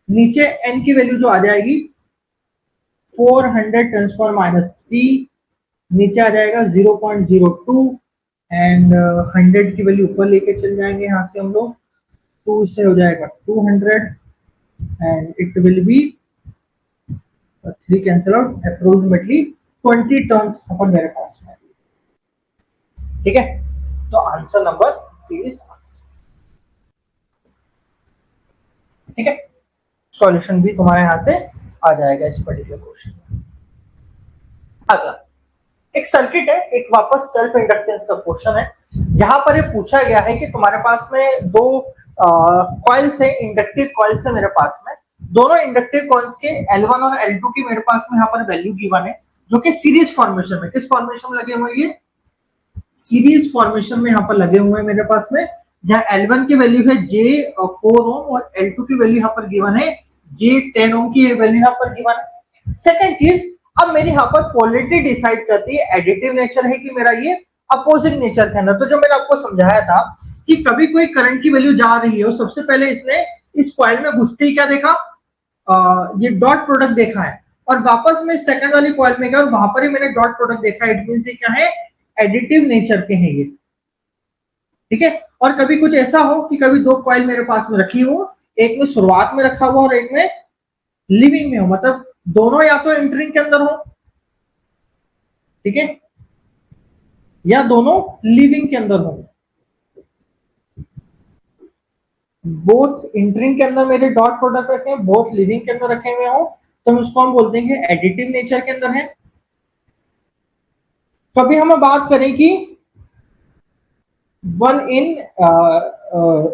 नीचे एन की वैल्यू जो आ जाएगी 400 ट्रांसफॉर -3, नीचे आ जाएगा 0.02 एंड 100 की वैल्यू ऊपर लेके चल जाएंगे यहाँ से हम लोग, 2 से हो जाएगा 200 and it will be 3 cancel out approximately 20 turns अपन मेरे पास में, ठीक है। तो आंसर नंबर इज ठीक है, सॉल्यूशन भी तुम्हारे यहां से आ जाएगा इस पर्टिकुलर क्वेश्चन में। अगला एक सर्किट है, एक वापस सेल्फ इंडक्टेंस का क्वेश्चन है जहां पर ये पूछा गया है कि तुम्हारे पास में दो कॉइल्स है, इंडक्टिव कॉइल्स है मेरे पास में, दोनों इंडक्टिव कॉइल्स के L1 और L2 की मेरे पास में यहाँ पर वैल्यू गिवन है जो कि सीरीज फॉर्मेशन में, किस फॉर्मेशन में लगे हुए हैं, सीरीज फॉर्मेशन में यहाँ पर लगे हुए हैं मेरे पास में, जहां L1 की वैल्यू है J4 ओम और L2 की वैल्यू यहाँ पर गिवन है J10 ओम की वैल्यू यहाँ पर गिवन है। सेकंड चीज, अब मेरी यहाँ पर पोलैरिटी डिसाइड करती है एडिटिव नेचर है कि मेरा ये अपोजिट नेचर के अंदर। तो जो मैंने आपको समझाया था कि कभी कोई करंट की वैल्यू जा रही है, सबसे पहले इसने इस कॉइल में घुसते ही क्या देखा, ये डॉट प्रोडक्ट देखा है, और वापस में सेकंड वाली कॉइल में गया और वहां पर ही मैंने डॉट प्रोडक्ट देखा। इट मींस ये क्या है, एडिटिव नेचर के हैं ये, ठीक है। और कभी कुछ ऐसा हो कि कभी दो कॉइल मेरे पास में रखी हो, एक में शुरुआत में रखा हुआ और एक में लिविंग में हो, मतलब दोनों या तो एंटरिंग के अंदर हो, ठीक है, या दोनों लिविंग के अंदर हो। बोथ एंटरिंग के अंदर मेरे डॉट प्रोडक्ट रखे हैं, बोथ लिविंग के अंदर रखे हुए हो, तो उसको हम बोलते हैं एडिटिव नेचर के अंदर है। कभी हम बात करें कि वन इन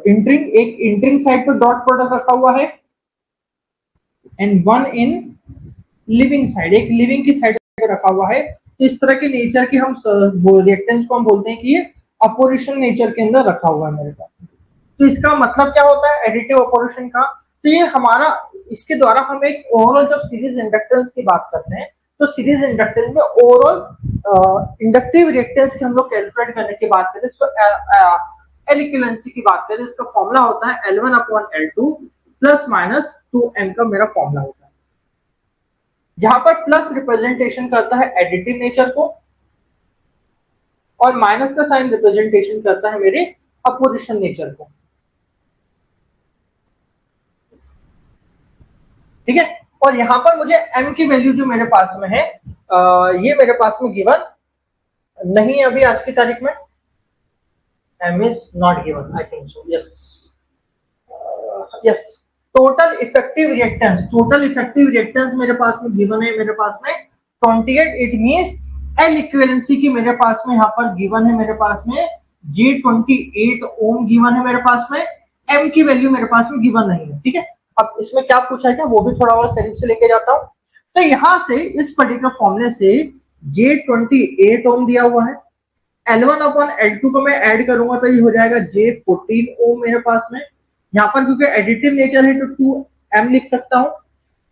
एंटरिंग, एक एंटरिंग साइड पर डॉट प्रोडक्ट रखा हुआ है and one in living side, एक लिविंग की साइड पर रखा हुआ है। तो इस तरह के नेचर की हम रिएक्टेंस को हम बोलते हैं कि ये अपोजिशन नेचर के अंदर रखा हुआ है मेरे पास। तो इसका मतलब क्या होता है एडिटिव अपोजिशन का, तो ये हमारा, इसके द्वारा हम एक ओवरऑल जब सीरीज इंडक्टेंस की बात करते हैं तो सीरीज इंडक्टेंस में ओवरऑल इंडक्टिव रिएक्टेंस की हम लोग कैलकुलेट करने की बात करें, इसको इक्विवेलेंसी की बात करें, इसका फॉर्मूला होता है L1/L2 प्लस माइनस 2m का मेरा फॉर्मूला होता है, जहां पर प्लस रिप्रेजेंटेशन करता है एडिटिव नेचर को और माइनस का साइन रिप्रेजेंटेशन करता है मेरे अपोजिशन नेचर को, ठीक है। और यहां पर मुझे m की वैल्यू जो मेरे पास में है, ये मेरे पास में गिवन नहीं है अभी आज की तारीख में, m is not given, I think so, yes। Total effective reactance मेरे पास में गिवन है, मेरे पास में 28। इट मींस L इक्विवेलेंसी की मेरे पास में यहाँ पर गिवन है, मेरे पास में J28 ओम गिवन है मेरे पास में, m की वैल्यू मेरे पास में गिवन नहीं है, ठीक है। अब इसमें क्या पूछा है, क्या वो भी थोड़ा और करीब से लेके जाता हूं। तो यहां से इस पर्टिकुलर फॉर्मूले से J28 ओम दिया हुआ है, L1/L2 को मैं ऐड करूंगा तो ये हो जाएगा J14 ओम मेरे पास में। यहाँ पर क्योंकि एडिटिव नेचर है तो 2m लिख सकता हूं,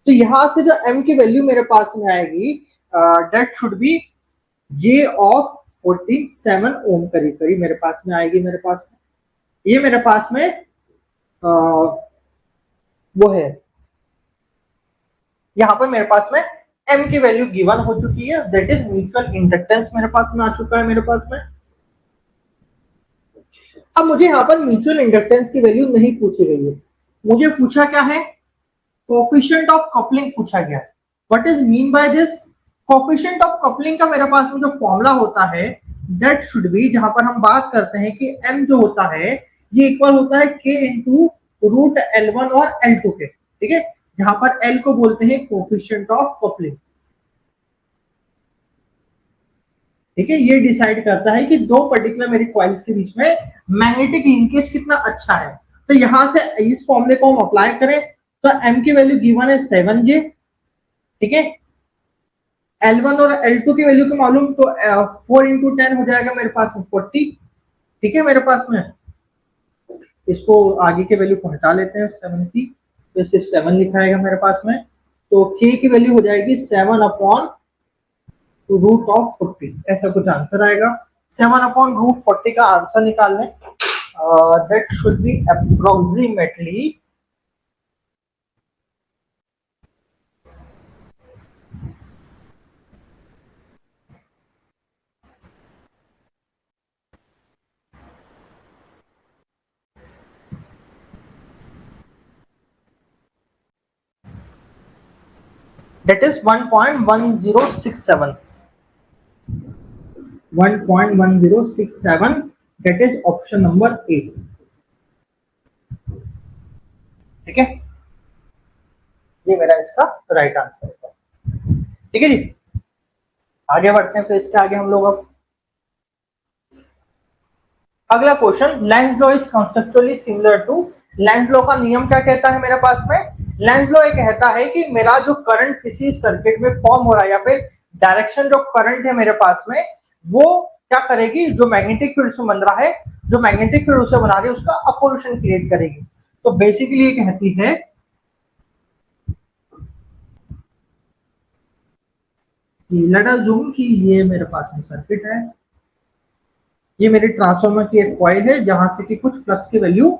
तो यहां से जो m की वैल्यू मेरे पास में आएगी that should B J of 47 ओम करीब करीब मेरे पास में आएगी, मेरे पास में ये मेरे पास में वो है, यहां पर मेरे पास में m की वैल्यू गिवन हो चुकी है, दैट इज म्यूचुअल इंडक्टेंस मेरे पास में आ चुका है मेरे पास में। अब मुझे यहाँ पर म्यूचुअल इंडक्टेंस की वैल्यू नहीं पूछी गई है, मुझे पूछा क्या है, कोएफिशिएंट ऑफ कपलिंग पूछा गया है। What is mean by this, coefficient of coupling का मेरे पास में जो फॉर्मूला होता है दैट शुड बी, जहां पर हम बात करते हैं कि m जो होता है ये इक्वल होता है k इंटू रूट L1 और L2 के, ठीक है, जहां पर L को बोलते हैं कोफिशिएंट ऑफ कपलिंग, ठीक है। ये डिसाइड करता है कि दो पर्टिकुलर मेरी कॉइल्स के बीच में मैग्नेटिक लिंकेज कितना अच्छा है। तो यहां से इस फॉर्मूले को हम अप्लाई करें तो m की वैल्यू गिवन है 7J, ठीक है। L1 और L2 की वैल्यू को मालूम, तो 4 इंटू 10 हो जाएगा मेरे पास में 40, ठीक है। मेरे पास में इसको आगे के वैल्यू को हटा लेते हैं 70, तो सिर्फ 7 लिखा आएगा मेरे पास में। तो k की वैल्यू हो जाएगी 7 अपॉन रूट ऑफ 40, ऐसा कुछ आंसर आएगा। 7 अपॉन रूट 40 का आंसर निकाल लें, that should B approximately that is 1.1067, 1.1067, that is option number A, ठीक है। ये मेरा इसका राइट आंसर है, ठीक है जी। आगे बढ़ते हैं, तो इसके आगे हम लोग अब अगला question, Lenz law is conceptually similar to, Lenz law का नियम क्या कहता है मेरे पास में? लेंज लॉ ये कहता है कि मेरा जो करंट किसी सर्किट में फॉर्म हो रहा है या फिर डायरेक्शन जो करंट है मेरे पास में, वो क्या करेगी, जो मैग्नेटिक फील्ड से बन रहा है, जो मैग्नेटिक फील्ड उसे बना रही है उसका अपोजिशन क्रिएट करेगी। तो बेसिकली ये कहती है कि लेट अस अज्यूम कि ये मेरे पास में सर्किट है, ये मेरे ट्रांसफार्मर की एक कॉइल है जहां से कि कुछ फ्लक्स की वैल्यू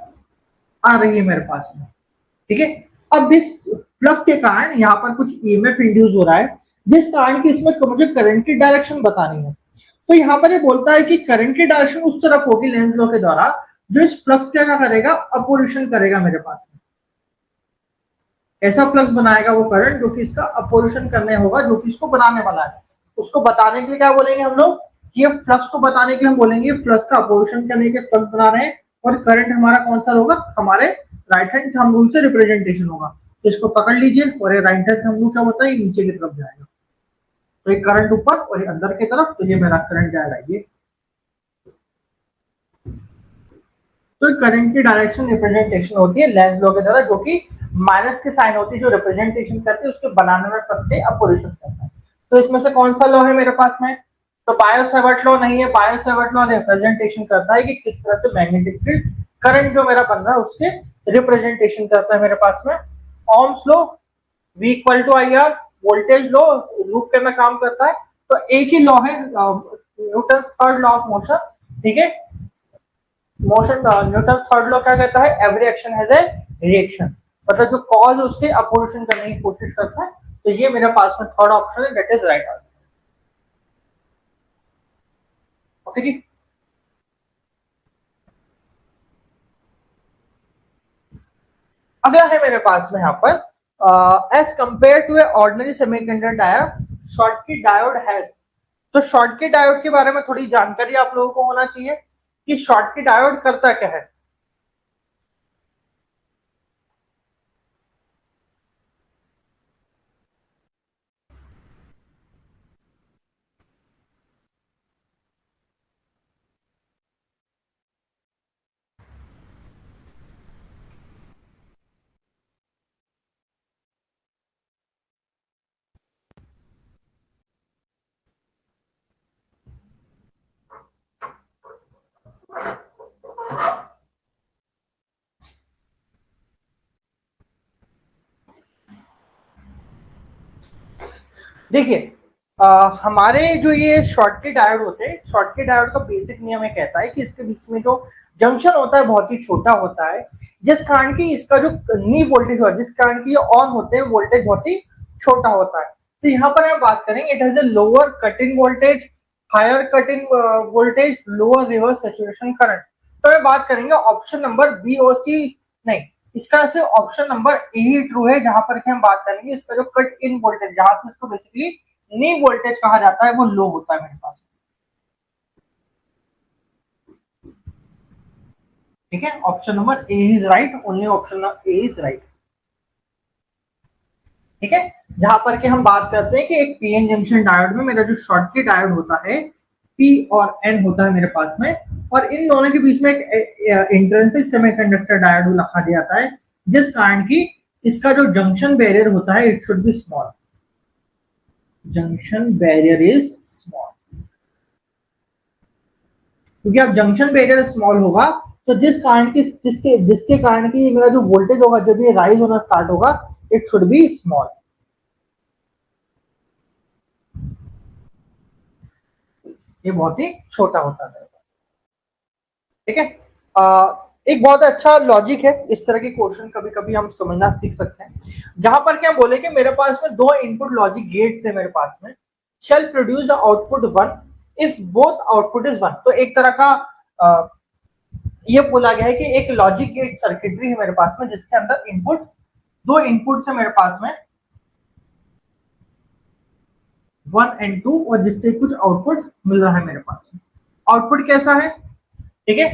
आ रही है मेरे पास में, ठीक है। अब इस फ्लक्स के कारण यहाँ पर कुछ ईएमएफ इंड्यूस हो रहा है, जिस कारण की इसमें मुझे करंट की डायरेक्शन बतानी है। तो यहाँ पर ये बोलता है कि करंट की डायरेक्शन उस तरफ होगी लेंज लॉ के द्वारा, जो इस फ्लक्स क्या करेगा, अपोजिशन करेगा मेरे पास में, ऐसा फ्लक्स बनाएगा वो करंट जो कि इसका अपोजिशन करने होगा, जो कि इसको बनाने वाला है। उसको बताने के लिए क्या बोलेंगे हम लोग, ये फ्लक्स को बताने के लिए हम बोलेंगे फ्लक्स का अपोजिशन करने के फ्लक्स बना रहे हैं, और करंट हमारा कौन सा होगा, हमारे राइट हैंड थंब रूल से रिप्रेजेंटेशन होगा। तो इसको पकड़ लीजिए, और ये राइट हैंड थंब रूल क्या होता है, नीचे की तरफ जाएगा, तो ये करंट ऊपर और ये अंदर की तरफ, तो ये मेरा करंट जाएगा ये। तो करंट की डायरेक्शन रिप्रेजेंटेशन होती है लेंज लॉ के द्वारा, जो कि माइनस की साइन होती है, जो रिप्रेजेंटेशन करती है उसके बनाने में फ्लक्स के अपोजिशन करता है। तो इसमें से कौन सा लॉ है मेरे पास में, तो बायो-सैवर्ट लॉ नहीं है। बायो-सैवर्ट लॉ रिप्रेजेंटेशन करता है कि किस तरह से मैग्नेटिक फील्ड करंट जो मेरा बन रहा है उसके रिप्रेजेंटेशन करता है मेरे पास में। Ohm's law, V equal to I R, voltage law loop के में काम करता है। तो एक ही लॉ है, Newton third law of motion, ठीक है। मोशन न्यूटन थर्ड लॉ क्या कहता है, every action has a reaction, मतलब जो कॉज है उसके अपोजिशन करने की कोशिश करता है। तो ये मेरे पास में थर्ड ऑप्शन है, that is right answer, okay जी। अगला है मेरे पास में यहाँ पर as compare to a ordinary semiconductor diode, Schottky diode has. तो शॉर्टकी डायोड के बारे में थोड़ी जानकारी आप लोगों को होना चाहिए कि शॉर्टकी डायोड करता क्या है। देखिए हमारे जो ये शॉर्टकी डायोड होते हैं, शॉर्टकी डायोड का बेसिक नियम ये कहता है कि इसके बीच में जो जंक्शन होता है बहुत ही छोटा होता है, जिस कारण की इसका जो नी वोल्टेज होता है, जिस कारण की ये ऑन होते हैं, वोल्टेज बहुत ही छोटा होता है। तो यहाँ पर हम बात करेंगे, it has a lower cut-in voltage, higher cut-in voltage, lower reverse saturation current. तो हम बात करेंगे ऑप्शन नंबर बी और सी, नहीं, इसका से option number A he true है, जहां पर हम बात करेंगे इसका जो कट इन वोल्टेज, जहां से इसको बेसिकली नी वोल्टेज कहा जाता है, वो लो होता है मेरे पास। ठीक है, option number A is right, only option number A is right. ठीक है, जहां पर कि हम बात करते हैं कि एक पीएन जंक्शन डायोड में मेरा जो शॉर्टकी डायोड होता है पी और एन होता है मेरे पास में, और इन दोनों के बीच में एक इंट्रिंसिक सेमीकंडक्टर डायोड रखा दिया जाता है, जिस कारण की इसका जो जंक्शन बैरियर होता है it should be small, junction barrier is small. क्योंकि अब जंक्शन बैरियर स्मॉल होगा तो जिसके कारण की मेरा जो वोल्टेज होगा जब ये राइज होना स्टार्ट होगा इट शुड बी स्मॉल। ये बहुत ही छोटा होता है। ठीक है, एक बहुत अच्छा लॉजिक है, इस तरह के क्वेश्चन कभी कभी हम समझना सीख सकते हैं, जहां पर क्या बोले कि मेरे पास में दो इनपुट लॉजिक गेट्स है मेरे पास में, shall produce the output one if both output is one. तो एक तरह का ये बोला गया है कि एक लॉजिक गेट सर्किटरी है मेरे पास में जिसके अंदर इनपुट दो इनपुट्स है मेरे पास में 1 and 2, और जिससे कुछ आउटपुट मिल रहा है मेरे पास में। आउटपुट कैसा है? ठीक है,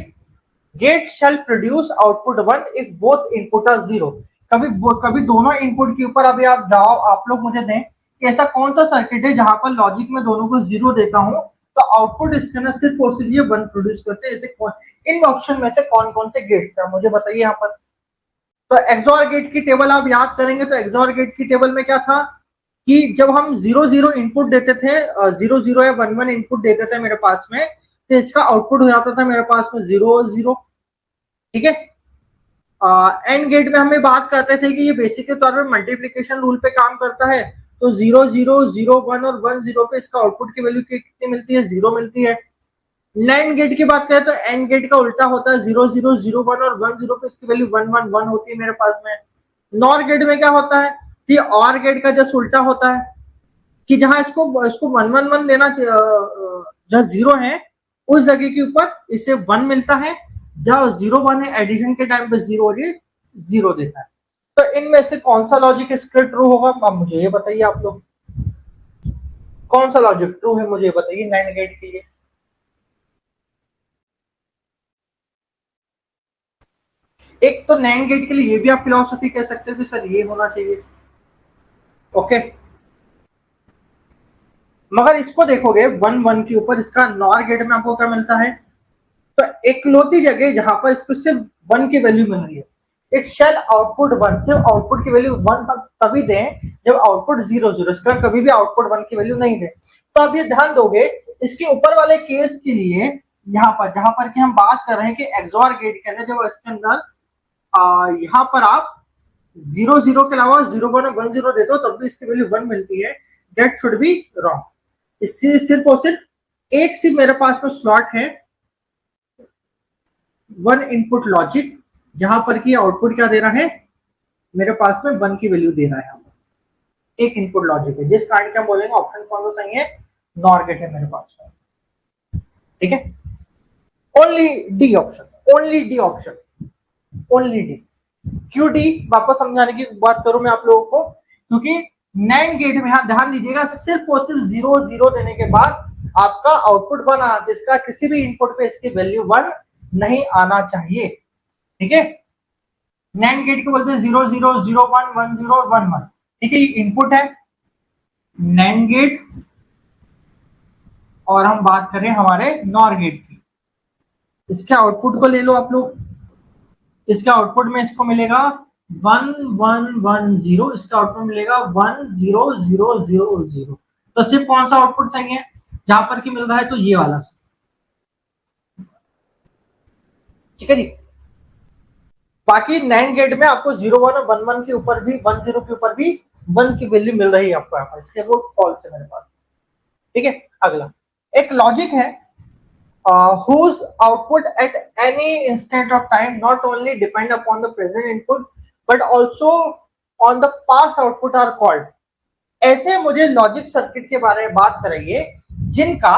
gate shall produce output 1 if both input are 0। कभी दोनों इनपुट के ऊपर अभी आप जाओ, आप लोग मुझे दें कि ऐसा कौन सा सर्किट है जहां पर लॉजिक में दोनों को 0 देता हूं तो आउटपुट इसके अंदर सिर्फ और सिर्फ ये 1 प्रोड्यूस करते हैं। ऐसे इन ऑप्शन में से कौन कौन से गेट्स है मुझे बताइए यहाँ पर। तो एक्सओर गेट की टेबल आप याद करेंगे तो एक्सओर गेट की टेबल में क्या था कि जब हम 0 0 इनपुट देते थे, 0 0 या 1 1 इनपुट देते थे मेरे पास में, तो इसका आउटपुट हो जाता था मेरे पास में 0 0। ठीक है, एंड गेट में हमें बात करते थे कि ये बेसिक के तौर पर मल्टीप्लीकेशन रूल पे काम करता है, तो 0 0 0 1 और 1 0 पे इसका आउटपुट की वैल्यू कितनी मिलती है? 0 मिलती है। नैंड गेट की बात करें तो एंड गेट का उल्टा होता है, 0 0 0 1 और 1 0 पे इसकी वैल्यू 1 1 1 होती है मेरे पास में। नॉर गेट में क्या होता है कि और गेट का जस्ट उल्टा होता है कि जहां इसको 1 1 1 देना जहां 0 है उस जगह के ऊपर इसे 1 मिलता है, जहां 0 1 है एडिशन के टाइम पे 0 और ये 0 देता है। तो इनमें से कौन सा लॉजिक इसका ट्रू होगा? अब मुझे ये बताइए आप लोग, कौन सा लॉजिक ट्रू है मुझे बताइए नैंड गेट के लिए। एक तो नैंड गेट के लिए ये भी आप फिलॉसफी कह सकते हो कि सर ये होना चाहिए, ओके, मगर इसको देखोगे 1 1 के ऊपर इसका नॉर गेट में आपको क्या मिलता है? तो एकलौती जगह जहां पर इसको सिर्फ 1 की वैल्यू मिल रही है, इट शेल आउटपुट 1, सिर्फ आउटपुट की वैल्यू 1 तभी दें जब आउटपुट 0 0, इसका कभी भी आउटपुट 1 की वैल्यू नहीं दे। तो आप ये ध्यान दोगे इसके ऊपर वाले केस के लिए, यहाँ पर जहां पर कि हम बात कर रहे हैं कि एक्सओर गेट के अंदर जब इसके अंदर यहाँ पर आप 0 0 के अलावा 0 1 और 1 0 देते हो तब भी इसकी वैल्यू 1 मिलती है, दैट शुड बी रॉन्ग। इससे सिर्फ और सिर्फ एक सिर्फ मेरे पास में स्लॉट है 1 इनपुट लॉजिक, जहां पर कि आउटपुट क्या दे रहा है मेरे पास में 1 की वैल्यू दे रहा है, एक इनपुट लॉजिक है, जिस कारण के हम बोलेंगे ऑप्शन कौन सा सही है? नॉर गेट है मेरे पास में। ठीक है, only D option, only D option, only D. क्यों डी? वापस समझाने की बात करूं मैं आप लोगों को, क्योंकि नैंड गेट में यहां ध्यान दीजिएगा सिर्फ और सिर्फ 0 0 देने के बाद आपका आउटपुट 1 आना, जिसका किसी भी इनपुट पे इसकी वैल्यू 1 नहीं आना चाहिए। ठीक है, नैंड गेट को बोलते हैं 0 0 0 1 1 0 1 1। ठीक है, ये इनपुट है नैंड गेट, और हम बात करें हमारे नॉर गेट की, इसके आउटपुट को ले लो आप लोग, इसके आउटपुट में इसको मिलेगा 1 1 1 0, इसका आउटपुट मिलेगा 1 0 0 0 0। तो सिर्फ कौन सा आउटपुट सही है जहां पर कि मिल रहा है? तो ये वाला। ठीक है जी, बाकी नैंड गेट में आपको 0 1 और 1 1 के ऊपर भी 1 0 के ऊपर भी 1 की वैल्यू मिल रही है आपको यहाँ पर, इसके वो फॉल्स है मेरे पास। ठीक है, अगला एक लॉजिक है whose output at any instant of time not only depend upon the present input but also on the past output are called। ऐसे मुझे लॉजिक सर्किट के बारे में बात कराइए जिनका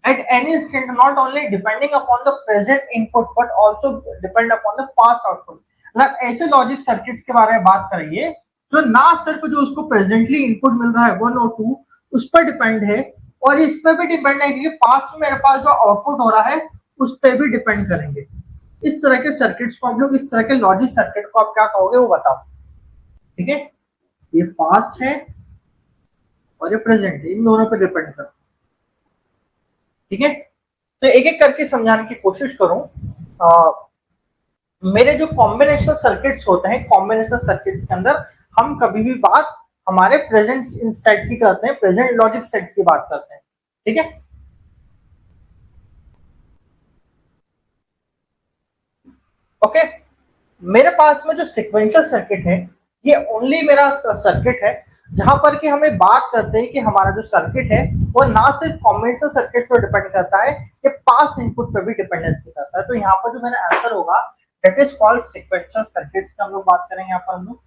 at any instant not only depending upon the present input but also depend upon the past output। मतलब ऐसे लॉजिक सर्किट्स के बारे में बात करिए जो ना सिर्फ जो उसको प्रेजेंटली इनपुट मिल रहा है 1 और 2 उस पर डिपेंड है, और इस पर भी डिपेंड है क्योंकि पास्ट में मेरे पास जो आउटपुट हो रहा है उस पर भी डिपेंड करेंगे। इस तरह के सर्किट्स को आप लोग, इस तरह के लॉजिक सर्किट को आप क्या कहोगे वो बताओ। ठीक है, ये पास्ट है और ये प्रेजेंट है, इन दोनों पे डिपेंड करता है। ठीक है, तो एक एक करके समझाने की कोशिश करूं। मेरे जो कॉम्बिनेशन सर्किट्स होते हैं, कॉम्बिनेशन सर्किट्स के अंदर हम कभी भी बात हमारे प्रेजेंट सेट की करते हैं, प्रेजेंट लॉजिक सेट की बात करते हैं। ठीक है, ओके। मेरे पास में जो सिक्वेंशियल सर्किट है, ये ओनली मेरा सर्किट है जहां पर कि हमें बात करते हैं कि हमारा जो सर्किट है वो ना सिर्फ कॉम्बिनेशन सर्किट पर डिपेंड करता है, ये पास इनपुट पर भी डिपेंडेंसी करता है। तो यहाँ पर जो मेरा आंसर होगा that is called sequential circuits का हम लोग बात करेंगे यहाँ पर हम लोग।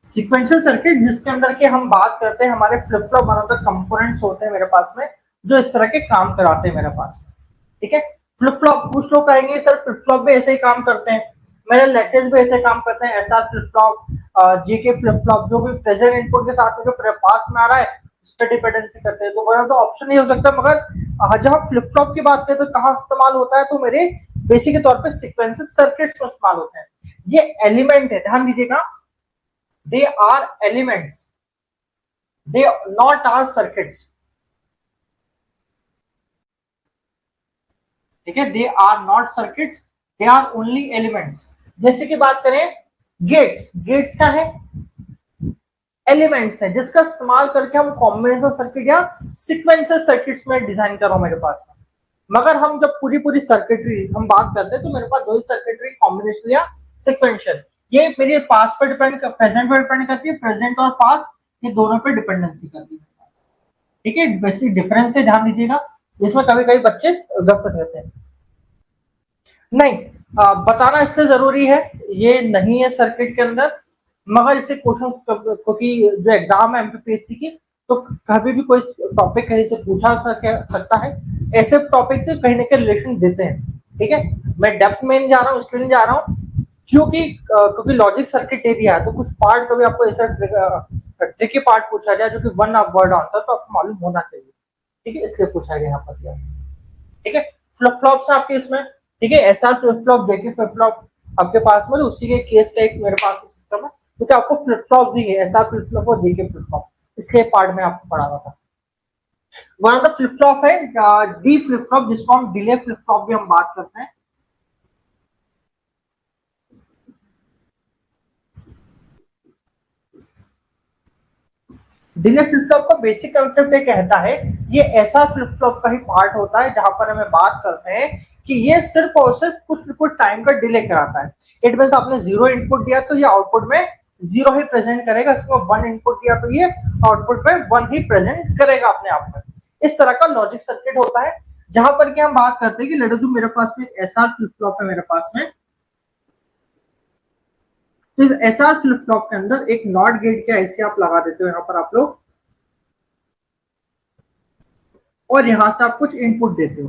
सीक्वेंशियल सर्किट जिसके अंदर के हम बात करते हैं हमारे flip flop one of the components होते हैं मेरे पास में, जो इस तरह के काम कराते हैं मेरे पास। ठीक है, फ्लिप फ्लॉप कुछ लोग कहेंगे सर फ्लिप फ्लॉप भी ऐसे ही काम करते हैं, मेरे लेक्चर्स भी ऐसे काम करते हैं, SR flip flop, GK flip flop, जो भी प्रेजेंट इनपुट के साथ में जो पास में आ रहा है उस पर डिपेंडेंसी करते हैं। तो वन ऑफ द ऑप्शन नहीं हो सकता, मगर जब हम फ्लिप फ्लॉप की बात करें तो कहाँ इस्तेमाल होता है, तो मेरे बेसिक के तौर पर सिक्वेंशियल सर्किट्स में इस्तेमाल होते हैं। ये एलिमेंट है, ध्यान दीजिएगा, they are elements, they not are circuits। ठीक है, they are not circuits, they are only elements। जैसे कि बात करें गेट्स, गेट्स क्या है, एलिमेंट्स है जिसका इस्तेमाल करके हम कॉम्बिनेशन सर्किट या सिक्वेंशियल सर्किट्स में डिजाइन कर रहा हूं मेरे पास में। मगर हम जब पूरी पूरी सर्किटरी हम बात करते हैं तो मेरे पास दो ही सर्किटरी, कॉम्बिनेशन या सिक्वेंशियल। ये मेरे पास्ट पर डिपेंड, प्रेजेंट पर डिपेंड करती है, प्रेजेंट और पास्ट ये दोनों पे डिपेंडेंसी करती है। ठीक है, बेसिक डिफरेंस है, ध्यान दीजिएगा, जिसमें कभी कभी बच्चे गलत रहते हैं। नहीं, बताना इसलिए जरूरी है, ये नहीं है सर्किट के अंदर, मगर इससे क्वेश्चंस, क्योंकि जो एग्जाम है एमपीपीएससी की, तो कभी भी कोई टॉपिक कहीं से पूछा सकता है, ऐसे टॉपिक से कहीं ना कहीं रिलेशन देते हैं। ठीक है, मैं डेप्थ में नहीं जा रहा हूँ, इसलिए नहीं जा रहा हूँ क्योंकि लॉजिक सर्किट एरिया है, तो कुछ पार्ट कभी आपको ऐसा ट्रिकी पार्ट पूछा जाए जो कि वन वर्ड आंसर तो आपको मालूम होना चाहिए। ठीक है, इसलिए पूछा गया यहाँ पर क्या। ठीक है, फ्लिप फ्लॉप से आपके इसमें, ठीक है, SR flip flop, JK flip flop आपके पास में, उसी के केस का एक मेरे पास में सिस्टम है, क्योंकि आपको फ्लिप फ्लॉप दी है, एसआर फ्लिप फ्लॉप और जेके फ्लिप फ्लॉप, इसलिए पार्ट में आपको पढ़ाना था। One of the flip flop है डी फ्लिप फ्लॉप, जिसको हम डिले फ्लिप फ्लॉप भी हम बात करते हैं। डिले फ्लिप फ्लॉप का बेसिक कंसेप्ट ये कहता है, ये ऐसा फ्लिप फ्लॉप का ही पार्ट होता है जहां पर हमें बात करते हैं कि ये सिर्फ और सिर्फ कुछ टाइम का डिले कराता है। इट मींस आपने जीरो इनपुट दिया तो ये आउटपुट में जीरो ही प्रेजेंट करेगा, इसको वन इनपुट दिया तो ये आउटपुट में वन ही प्रेजेंट करेगा अपने आप में। इस तरह का लॉजिक सर्किट होता है, जहां पर कि हम बात करते हैं कि लेट अस मेरे पास में ऐसा फ्लिप फ्लॉप है मेरे पास में, तो इस एसआर फ्लिप फ्लॉप के अंदर एक नॉट गेट के ऐसे आप लगा देते हो यहाँ पर आप लोग, और यहां से आप कुछ इनपुट देते हो,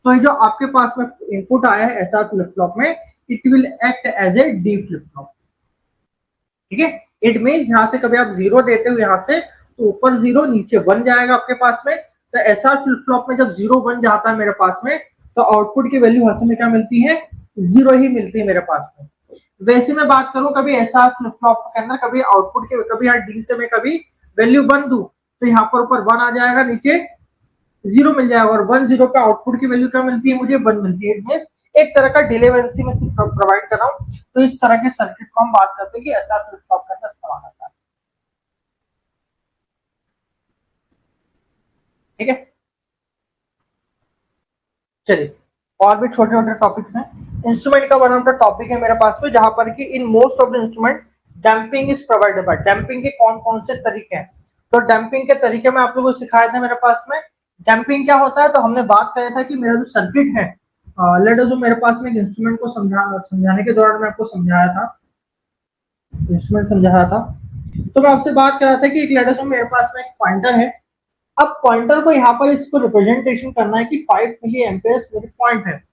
तो ये जो आपके पास में इनपुट आया है एसआर फ्लिप फ्लॉप में, it will act as a D flip flop. ठीक है, इट मींस यहां से कभी आप जीरो देते हो यहां से, तो ऊपर जीरो नीचे वन जाएगा आपके पास में। तो एसआर फ्लिप फ्लॉप में जब जीरो वन जाता है मेरे पास में, तो आउटपुट की वैल्यू हंस में क्या मिलती है, जीरो ही मिलती है मेरे पास में। वैसे मैं बात करूं कभी एसआर फ्लिप फ्लॉप के अंदर, कभी आउटपुट के, कभी यहाँ डी से मैं कभी वैल्यू वन दूं, तो यहाँ पर ऊपर वन आ जाएगा, नीचे जीरो मिल जाएगा, और वन जीरो का आउटपुट की वैल्यू क्या मिलती है, मुझे वन मिलती है। इट मींस एक तरह का डिलेवेंसी में प्रोवाइड कर रहा हूँ। तो इस तरह के सर्किट को हम बात करते हैं कि ऐसा फ्लिप फ्लॉप का इस्तेमाल होता है। ठीक है, चलिए, और भी छोटे छोटे टॉपिक्स हैं। इंस्ट्रूमेंट का वन ऑफ द टॉपिक है मेरे पास में, जहां पर कि in most of the instrument damping is provided by. Damping के कौन कौन से तरीके हैं, तो डैम्पिंग के तरीके में आप लोगों को सिखाया था मेरे पास में। डैम्पिंग क्या होता है, तो हमने बात किया था कि मेरा जो सर्किट है, लेट अस मेरे पास में एक इंस्ट्रूमेंट को समझाने के दौरान मैं आपको समझाया था, इंस्ट्रूमेंट समझा रहा था, तो मैं आपसे बात कर रहा था कि एक लेट अस मेरे पास में एक पॉइंटर है। अब पॉइंटर को यहाँ पर इसको रिप्रेजेंटेशन करना है कि 5 मिली एम्पेयर्स मेरे पॉइंट है,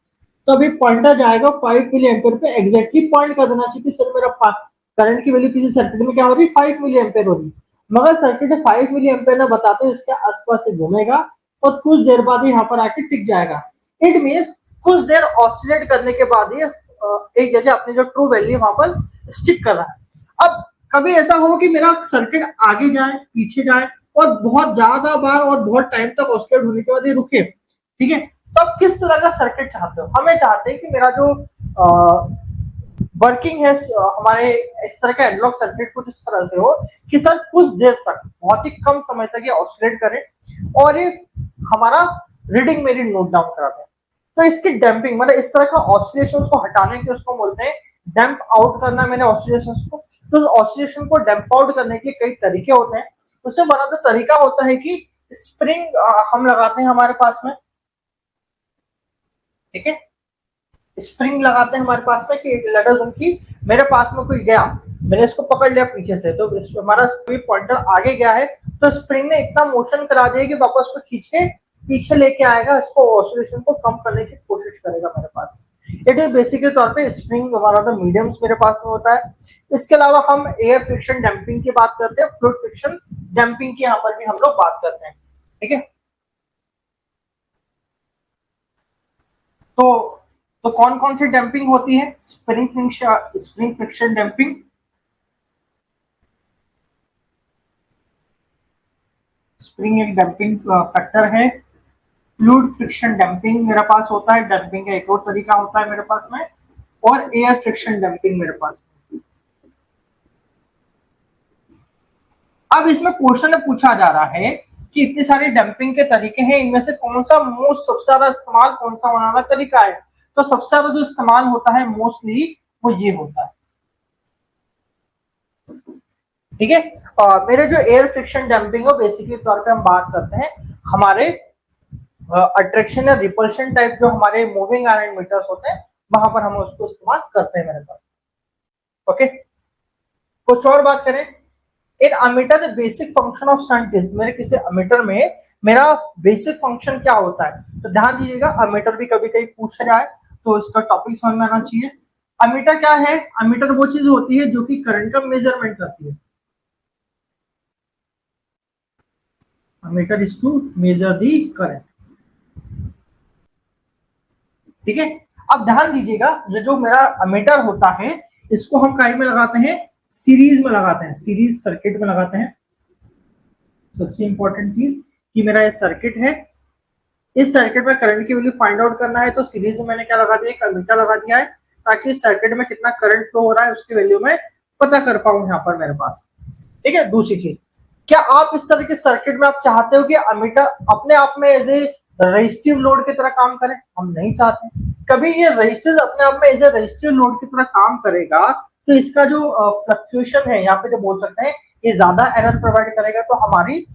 तो अभी पॉइंटर जाएगा 5 मिली एम्पेयर पे, एग्जैक्टली पॉइंट कर देना चाहिए कि सर मेरा करंट की वैल्यू किसी सर्किट में क्या हो रही है, 5 मिली एम्पेयर हो रही है। मगर सर्किट 5 मिली एम्पेयर ना बताते हुए इसके आसपास से घूमेगा और कुछ देर बाद यहाँ पर आके टिक जाएगा। इट मीन्स कुछ देर ऑसिलेट करने के बाद ही एक जगह अपनी जो ट्रू वैल्यू वहां पर स्टिक कर रहा है। अब कभी ऐसा हो कि मेरा सर्किट आगे जाए पीछे जाए और बहुत ज्यादा बार और बहुत टाइम तक ऑसिलेट होने के बाद ये रुके, ठीक है, तो आप किस तरह का सर्किट चाहते हो? हमें चाहते हैं कि मेरा जो वर्किंग है हमारे इस तरह का एनालॉग सर्किट कुछ इस तरह से हो कि सर कुछ देर तक बहुत ही कम समय तक ये ऑसिलेट करे और ये हमारा रीडिंग मेरी नोट डाउन कराते हैं। तो इसकी डैम्पिंग मतलब इस तरह का ऑसिलेशंस को हटाने के उसको बोलते हैं डैम्प आउट करना मैंने ऑसिलेशंस को। तो उस ऑसिलेशन को डैम्प आउट करने के कई तरीके होते हैं। उसमें बना तो तरीका होता है कि स्प्रिंग हम लगाते हैं हमारे पास में, ठीक है, स्प्रिंग लगाते हैं हमारे पास में कि लेट अस अज्यूम कि मेरे पास में कोई गया, मैंने इसको पकड़ लिया पीछे से, तो हमारा पॉइंटर आगे गया है तो स्प्रिंग ने इतना मोशन करा दिया कि वापस को खींच के पीछे लेके आएगा, इसको ऑसिलेशन को कम करने की कोशिश करेगा मेरे पास। इट इज बेसिकली तौर पे स्प्रिंग हमारा तो मीडियम्स मेरे पास में होता है। इसके अलावा हम एयर फ्रिक्शन डैम्पिंग की बात करते हैं, फ्लूइड फ्रिक्शन डैम्पिंग की यहाँ पर भी हम लोग बात करते हैं, ठीक है। तो कौन कौन सी डैम्पिंग होती है? स्प्रिंग फ्रिक्शन डैम्पिंग, स्प्रिंग एक डैम्पिंग फैक्टर है। फ्लूइड फ्रिक्शन डैम्पिंग मेरे पास होता है, डैम्पिंग का एक और तरीका होता है मेरे पास में, और एयर फ्रिक्शन डैम्पिंग मेरे पास। अब इसमें क्वेश्चन में पूछा जा रहा है कि इतने सारे डंपिंग के तरीके हैं, इनमें से कौन सा मोस्ट सबसे ज्यादा इस्तेमाल कौन सा बनाना तरीका है? तो सबसे ज्यादा जो इस्तेमाल होता है मोस्टली वो ये होता है, ठीक है। मेरे जो एयर फ्रिक्शन डंपिंग है बेसिकली तौर पे हम बात करते हैं हमारे अट्रैक्शन या रिपल्शन टाइप जो हमारे मूविंग आयरन मीटर्स होते हैं वहां पर हम उसको इस्तेमाल करते हैं मेरे पास, ओके। कुछ और बात करें, in ammeter the basic function of shunt is, मेरे किसी अमीटर में मेरा बेसिक फंक्शन क्या होता है? तो ध्यान दीजिएगा, अमीटर भी कभी कभी पूछा जाए तो इसका टॉपिक समझ में आना चाहिए। अमीटर क्या है? अमीटर वो चीज होती है जो कि करंट का मेजरमेंट करती है। Ammeter is to measure the current, ठीक है। अब ध्यान दीजिएगा, जो मेरा अमीटर होता है इसको हम कहीं में लगाते हैं, सीरीज में लगाते हैं, सीरीज सर्किट में लगाते हैं। सबसे इंपॉर्टेंट चीज कि मेरा ये सर्किट है, इस सर्किट में करंट की वैल्यू फाइंड आउट करना है, तो सीरीज में मैंने क्या लगा दिया, एक अमीटर लगा दिया है ताकि इस सर्किट में कितना करंट फ्लो हो रहा है उसकी वैल्यू मैं पता कर पाऊं यहाँ पर मेरे पास, ठीक है। दूसरी चीज, क्या आप इस तरह के सर्किट में आप चाहते हो कि अमीटर अपने आप में एज ए रजिस्टिव लोड की तरह काम करे? हम नहीं चाहते। कभी ये रजिस्टर अपने आप में एज ए रजिस्टिव लोड की तरह काम करेगा तो इसका जो फ्लक्चुएशन है यहाँ पे जो बोल सकते हैं ये ज्यादा एरर प्रोवाइड करेगा। तो हमारी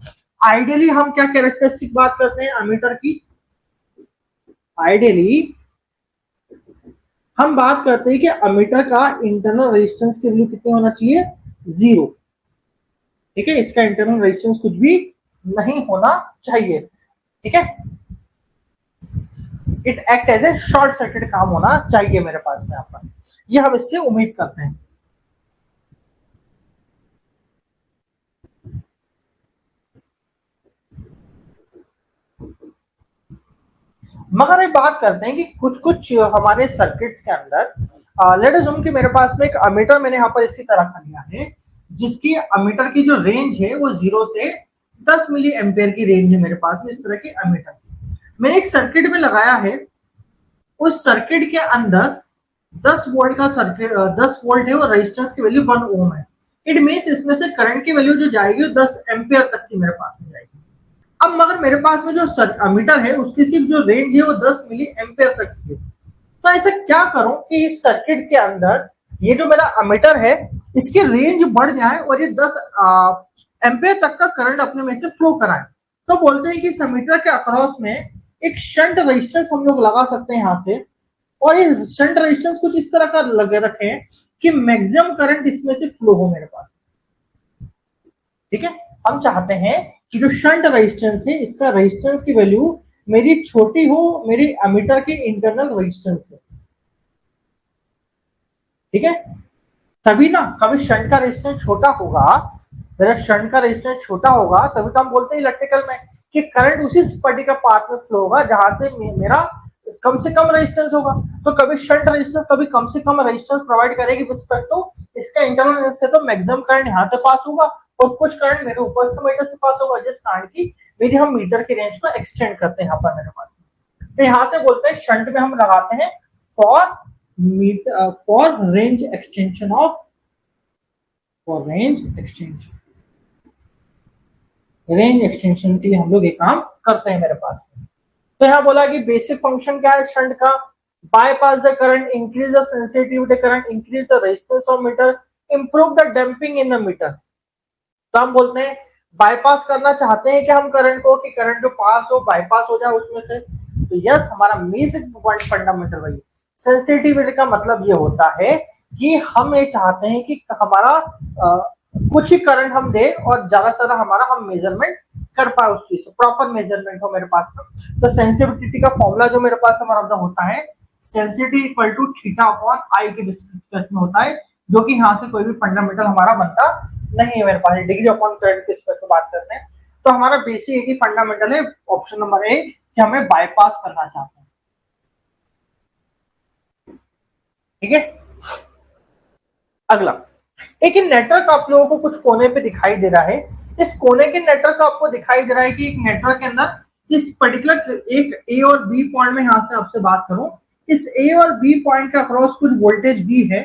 आइडियली हम क्या कैरेक्टरिस्टिक बात करते हैं अमीटर की? आइडियली हम बात करते हैं कि अमीटर का इंटरनल रेजिस्टेंस की वैल्यू कितनी होना चाहिए? 0, ठीक है। इसका इंटरनल रेजिस्टेंस कुछ भी नहीं होना चाहिए, ठीक है। It act as a short circuit काम होना चाहिए मेरे पास में यहाँ पर, ये हम इससे उम्मीद करते हैं। मगर एक बात करते हैं कि कुछ कुछ हमारे सर्किट्स के अंदर लेट अज्यूम कि मेरे पास में एक अमीटर मैंने यहाँ पर इसी तरह का लिया है जिसकी अमीटर की जो रेंज है वो 0 से 10 मिली एम्पेयर की रेंज है मेरे पास में। इस तरह की अमीटर मैंने एक सर्किट में लगाया है, उस सर्किट के अंदर 10 वोल्ट का सर्किट 10 वोल्ट है और रेजिस्टेंस की वैल्यू 1 ओम है। इट मींस इसमें से करंट की वैल्यू जो जाएगी वो 10 एम्पियर तक की मेरे पास में जाएगी। अब मगर मेरे पास में जो अमीटर है उसकी सिर्फ जो रेंज है वो 10 मिली एम्पियर तक की है। तो ऐसा क्या करूं कि इस सर्किट के अंदर ये जो मेरा अमीटर है इसकी रेंज बढ़ जाए और ये 10 एम्पियर तक का करंट अपने में से फ्लो कराए। तो बोलते हैं कि इस अमीटर के अक्रॉस में एक शंट रेजिस्टेंस हम लोग लगा सकते हैं यहाँ से, और ये शंट रेजिस्टेंस कुछ इस तरह का लगे रखे हैं कि मैक्सिमम करंट इसमें से फ्लो हो मेरे पास, ठीक है। हम चाहते हैं कि जो शंट रेजिस्टेंस है इसका रेजिस्टेंस की वैल्यू मेरी छोटी हो मेरी अमीटर के इंटरनल रेजिस्टेंस से, ठीक है, तभी ना कभी शंट का रेजिस्टेंस छोटा होगा, मेरा शंट का रेजिस्टेंस छोटा होगा, तभी तो हम बोलते हैं इलेक्ट्रिकल में कि करंट उसी पर्टिकुलर पाथ में फ्लो होगा जहां से मेरा कम से कम रेजिस्टेंस होगा। तो कभी शंट रेजिस्टेंस कभी कम से कम रेजिस्टेंस प्रोवाइड करेगी रिस्पेक्ट टू इसका इंटरनल से, तो मैक्सिमम करंट यहाँ से पास होगा और कुछ करंट मेरे ऊपर से मीटर से पास होगा, जिस कारण की मेरी हम मीटर की रेंज को एक्सटेंड करते हैं यहाँ पर मेरे पास। तो यहाँ से बोलते हैं शंट में हम लगाते हैं for meter for range extension of range extension के लिए हम लोग ये काम करते हैं मेरे पास। तो यहाँ बोला कि बेसिक फंक्शन क्या है शंट का, bypass the current, increase the sensitivity current, increase the resistance of meter, improve the damping in the meter. तो हम बोलते हैं बाईपास करना चाहते हैं कि हम करंट को, कि करंट जो पास हो बाईपास हो जाए उसमें से। तो यस, हमारा बेसिक पॉइंट फंडामेंटल वही। सेंसिटिविटी का मतलब ये होता है कि हम ये चाहते हैं कि हमारा कुछ ही करंट हम दे और ज्यादा से ज्यादा हमारा हम मेजरमेंट कर पाए उस चीज से, प्रॉपर मेजरमेंट हो मेरे पास में। तो सेंसिटिविटी का फॉर्मूला जो मेरे पास हमारा होता है, sensitivity equal to theta upon I के रिस्पेक्ट में होता है, जो कि यहाँ से कोई भी फंडामेंटल हमारा बनता नहीं है मेरे पास, डिग्री अपॉन करंट के रिस्पेक्ट में बात करते हैं। तो हमारा बेसिक एक ही फंडामेंटल है ऑप्शन नंबर ए कि हमें बाईपास करना चाहते हैं। ठीक है, अगला एक नेटवर्क आप लोगों को कुछ कोने पे दिखाई दे रहा है। इस कोने के नेटवर्क आपको दिखाई दे रहा है कि एक नेटवर्क के अंदर इस पर्टिकुलर एक ए और बी पॉइंट में, यहां से आपसे बात करूं, इस ए और बी पॉइंट के अक्रॉस कुछ वोल्टेज भी है,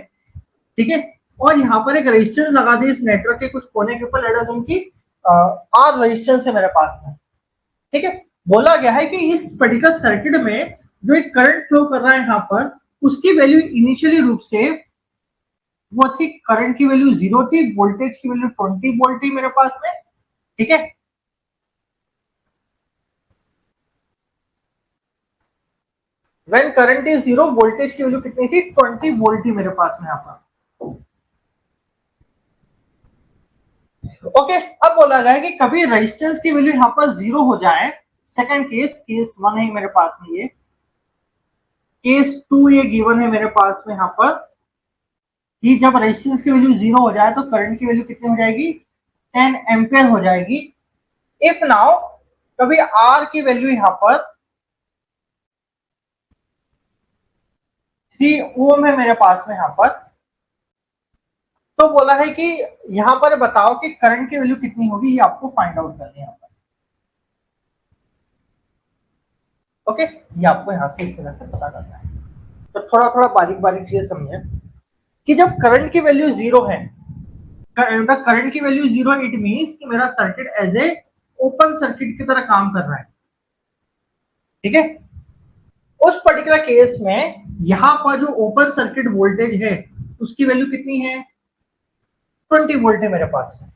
ठीक है, और यहाँ पर एक रेजिस्टेंस लगा दी इस नेटवर्क के कुछ कोने के ऊपर, लेट अस अज्यूम की आर रेजिस्टेंस है मेरे पास में। ठीक है, बोला गया है कि इस पर्टिकुलर सर्किट में जो एक करंट फ्लो कर रहा है यहाँ पर, उसकी वैल्यू इनिशियली रूप से वो थी, करंट की वैल्यू 0 थी, वोल्टेज की वैल्यू 20 वोल्ट थी मेरे पास में। ठीक है, व्हेन करंट इज 0 वोल्टेज की वैल्यू कितनी थी, 20 वोल्ट थी मेरे पास में यहाँ पर। ओके, अब बोला गया है कि कभी रेजिस्टेंस की वैल्यू यहाँ पर 0 हो जाए, सेकंड केस 1 है मेरे पास में, ये केस 2 ये गिवन है मेरे पास में यहाँ पर, कि जब रेजिस्टेंस की वैल्यू 0 हो जाए तो करंट की वैल्यू कितनी हो जाएगी, 10 एम्पियर हो जाएगी। इफ नाउ कभी आर की वैल्यू यहाँ पर 3 ओम है मेरे पास में यहाँ पर, तो बोला है कि यहाँ पर बताओ कि करंट की वैल्यू कितनी होगी, ये आपको फाइंड आउट करनी है यहाँ पर। ओके, ये आपको यहाँ से इस तरह से पता करना है। तो थोड़ा थोड़ा बारीक बारीक चीजें समझे कि जब करंट की वैल्यू 0 है, करंट की वैल्यू 0, इट मींस कि मेरा circuit as a open circuit की तरह काम कर रहा है। ठीक है, उस पर्टिकुलर केस में यहां पर जो ओपन सर्किट वोल्टेज है उसकी वैल्यू कितनी है, 20 वोल्ट है मेरे पास में।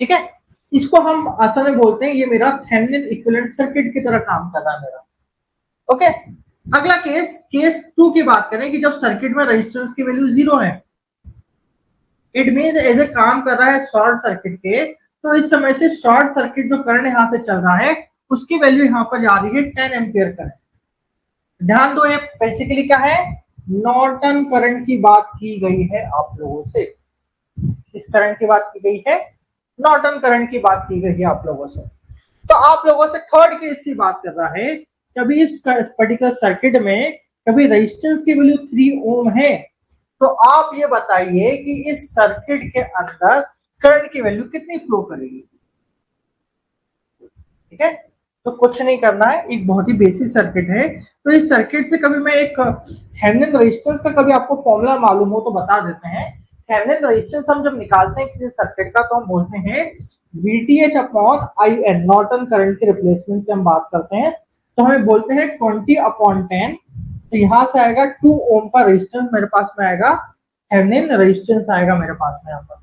ठीक है, इसको हम असल में बोलते हैं ये मेरा थेवेनिन इक्विवेलेंट सर्किट की तरह काम कर रहा है मेरा। ओके, अगला केस 2 की बात करें कि जब सर्किट में रेजिस्टेंस की वैल्यू 0 है, इट मींस एज ए काम कर रहा है शॉर्ट सर्किट के, तो इस समय से शॉर्ट सर्किट जो करंट यहां से चल रहा है उसकी वैल्यू यहां पर जा रही है 10 एम्पियर करंट। ध्यान दो, ये बेसिकली क्या है, नॉर्टन करंट की बात की गई है आप लोगों से, इस करंट की बात की गई है, नॉर्टन करंट की बात की गई है आप लोगों से। तो आप लोगों से थर्ड केस की बात कर रहा है, कभी इस पर्टिकुलर सर्किट में कभी रेजिस्टेंस की वैल्यू 3 ओम है, तो आप ये बताइए कि इस सर्किट के अंदर करंट की वैल्यू कितनी फ्लो करेगी। ठीक है, तो कुछ नहीं करना है, एक बहुत ही बेसिक सर्किट है। तो इस सर्किट से कभी मैं एक थेवेनिन रेजिस्टेंस का कभी आपको फॉर्मूला मालूम हो तो बता देते हैं। थेवेनिन रेजिस्टेंस हम जब निकालते हैं किसी सर्किट का, तो हम बोलते हैं VTH upon IN, Norton current के रिप्लेसमेंट से हम बात करते हैं, तो हमें बोलते हैं 20 अपॉन 10। तो यहां से आएगा 2 ओम का रेजिस्टेंस मेरे पास में आएगा, थेवेनिन रेजिस्टेंस आएगा मेरे पास में यहाँ पर।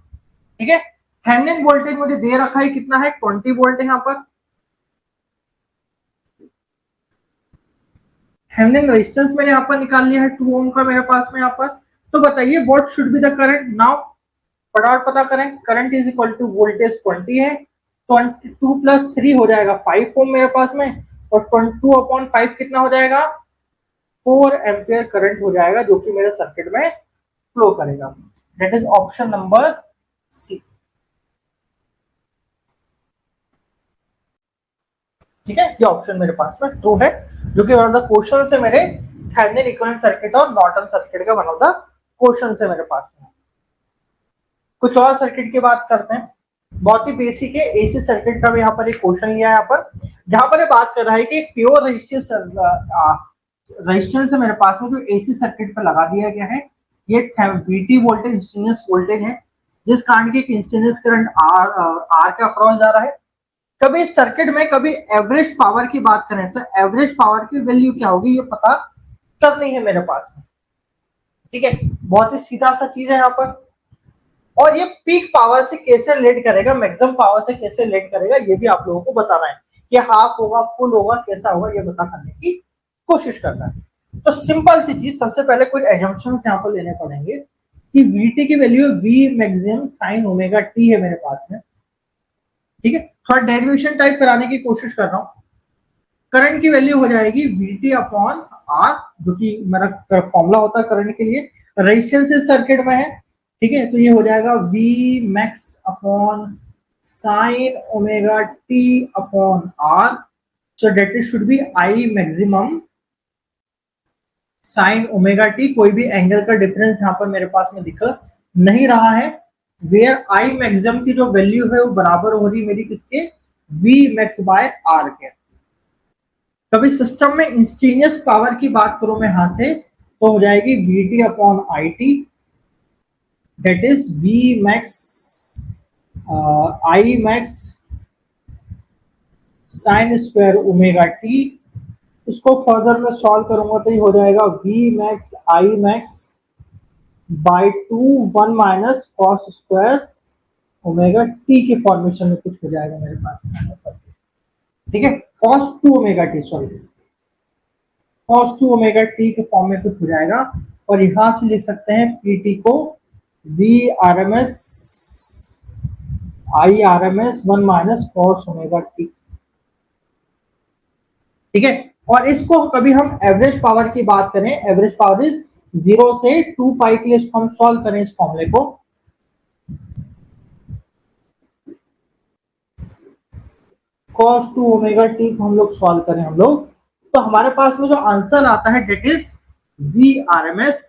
ठीक है, थेवेनिन वोल्टेज मुझे दे रखा है कितना है, 20 वोल्ट है यहाँ पर। थेवेनिन रेजिस्टेंस मैंने यहाँ पर निकाल लिया है 2 ओम का मेरे पास में यहाँ पर। तो बताइए what should be the current now, फटाफट पता करें। Current is equal to voltage 20 है, 22 प्लस 3 हो जाएगा 5 ओम मेरे पास में, और 22 अपॉन 5 कितना हो जाएगा, 4 एम्पियर करंट हो जाएगा, जो कि मेरे सर्किट में फ्लो करेगा। That is option number C. ठीक है, ये ऑप्शन मेरे पास में ट्रू है, जो कि वन ऑफ द क्वेश्चन से मेरे थेवेनिन इक्विवेलेंट सर्किट और नॉर्टन सर्किट का वन ऑफ द क्वेश्चन से मेरे पास में। कुछ और सर्किट की बात करते हैं, बहुत ही बेसिक है। एसी सर्किट का भी यहाँ पर एक क्वेश्चन लिया है यहाँ पर, जहां पर ये बात कर रहा है कि एक प्योर रेजिस्टेंस है मेरे पास में जो एसी सर्किट पर लगा दिया गया है। ये वीटी वोल्टेज इंस्टेंटेनियस वोल्टेज है, जिस कारण की इंस्टेंटेनियस करंट आर के अक्रॉस जा रहा है। कभी इस सर्किट में कभी एवरेज पावर की बात करें तो एवरेज पावर की वैल्यू क्या होगी ये पता करनी है मेरे पास में। ठीक है, बहुत ही सीधा सा चीज है यहाँ पर। और ये पीक पावर से कैसे रिलेट करेगा, मैक्सिमम पावर से कैसे रिलेट करेगा, ये भी आप लोगों को बताना है कि हाफ होगा, फुल होगा, कैसा होगा, ये बता करने की कोशिश करना है। तो सिंपल सी चीज, सबसे पहले कुछ एजम्पशंस यहाँ पर लेने पड़ेंगे कि वीटी की value we maximum sine omega T है मेरे पास में। ठीक है, थोड़ा डेरिवेशन टाइप कराने की कोशिश कर रहा हूं। करंट की वैल्यू हो जाएगी वीटी अपॉन आर, जो कि मेरा फॉर्मूला होता है करंट के लिए, रेजिस्टेंस इस सर्किट में है। ठीक है, तो ये हो जाएगा V max upon sine omega T upon R, so that is should be I maximum sine omega T. कोई भी एंगल का डिफरेंस यहाँ पर मेरे पास में दिख नहीं रहा है, वेयर आई मैक्सिमम की जो वैल्यू है वो बराबर हो रही मेरी किसके, वी मैक्स बाय आर के। कभी सिस्टम में इंस्टेंटेनियस पावर की बात करूं मैं यहां से, तो हो जाएगी V T upon I T, that is V max I max sine square omega T. इसको फर्दर में सॉल्व करूंगा तो ये हो जाएगा V max I max by 2 1 minus cos square omega T के फॉर्मेशन में कुछ हो जाएगा मेरे पास में। ठीक है, cos 2 omega T, sorry cos 2 omega T के फॉर्म में कुछ हो जाएगा। और यहां से लिख सकते हैं पीटी को V R M S I R M S 1 minus cos omega T. ठीक है, और इसको कभी हम एवरेज पावर की बात करें, एवरेज पावर इज 0 से 2 पाई के लिए इसको हम सॉल्व करें इस फॉर्मूले को, cos 2 ओमेगा टी को हम लोग सॉल्व करें हम लोग, तो हमारे पास में जो आंसर आता है that is V R M S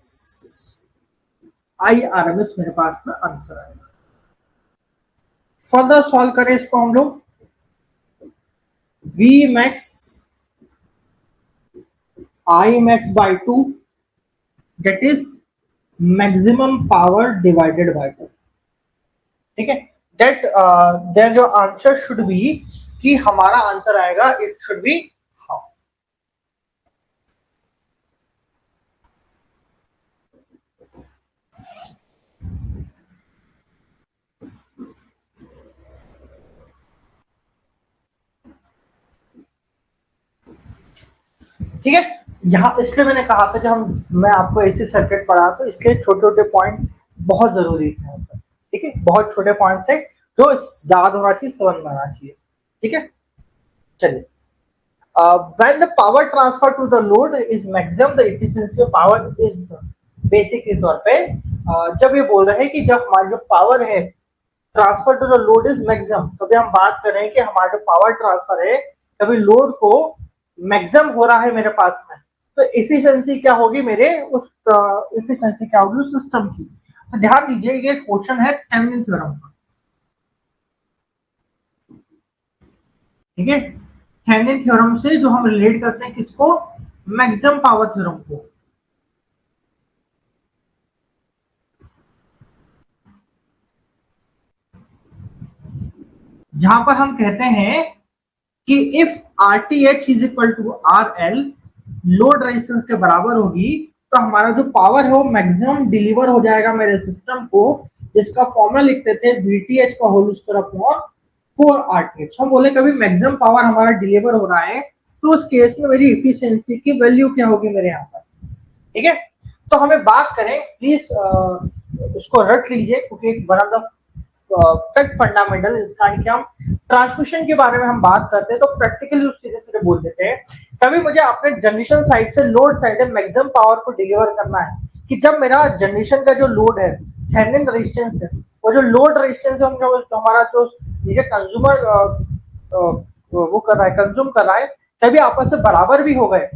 I R M S मेरे पास में आंसर आएगा। फर्दर सॉल्व करें इसको हम लोग, V max I max by 2 that is maximum power divided by 2। ठीक है, दैट देयर जो आंसर शुड बी, कि हमारा आंसर आएगा इट शुड बी हाफ। ठीक है, यहाँ इसलिए मैंने कहा था जब मैं आपको ऐसे सर्किट पढ़ा तो इसलिए छोटे छोटे पॉइंट बहुत जरूरी थे। ठीक है, बहुत छोटे पॉइंट्स है जो याद होना चाहिए, समझ में आना चाहिए। ठीक है, चलिए, when the power transfer to the load is maximum, the efficiency of power is basic के तौर पे जब ये बोल रहे हैं कि जब हमारी जो पावर है transfer to the load is maximum, कभी हम बात कर रहे हैं कि हमारा जो पावर ट्रांसफर है कभी लोड को मैक्सिमम हो रहा है मेरे पास में, तो एफिशिएंसी क्या होगी मेरे, उस एफिशिएंसी क्या होगी उस सिस्टम की। तो ध्यान दीजिए, ये क्वेश्चन है थेवेनिन थ्योरम का। ठीक है, थेवेनिन थ्योरम से जो हम रिलेट करते हैं किसको, मैक्सिमम पावर थ्योरम को। जहां पर हम कहते हैं कि if RTH is equal to RL, load resistance के बराबर होगी, तो हमारा जो पावर है वो मैक्सिमम डिलीवर हो जाएगा मेरे सिस्टम को, जिसका फॉर्मूला लिखते थे VTH का होल स्क्वायर अपॉन 4RTH। हम बोले कभी मैक्सिमम पावर हमारा डिलीवर हो रहा है तो उस केस में मेरी इफिशियंसी की वैल्यू क्या होगी मेरे यहाँ पर। ठीक है, तो हमें बात करें, प्लीज उसको रट लीजिए क्योंकि one of the fact fundamental इसका कि हम ट्रांसमिशन के बारे में हम बात करते हैं तो प्रैक्टिकली सीधे सीधे बोल देते हैं, कभी मुझे अपने जनरेशन साइड से लोड साइड में मैक्सिमम पावर को डिलीवर करना है, कि जब मेरा जनरेशन का जो लोड है, थेवेनिन रेजिस्टेंस है, वो जो लोड रेजिस्टेंस है, जो हमारा जो नीचे कंज्यूमर वो कर रहा है, कंज्यूम कर रहा है, तभी आपस में बराबर भी हो गए,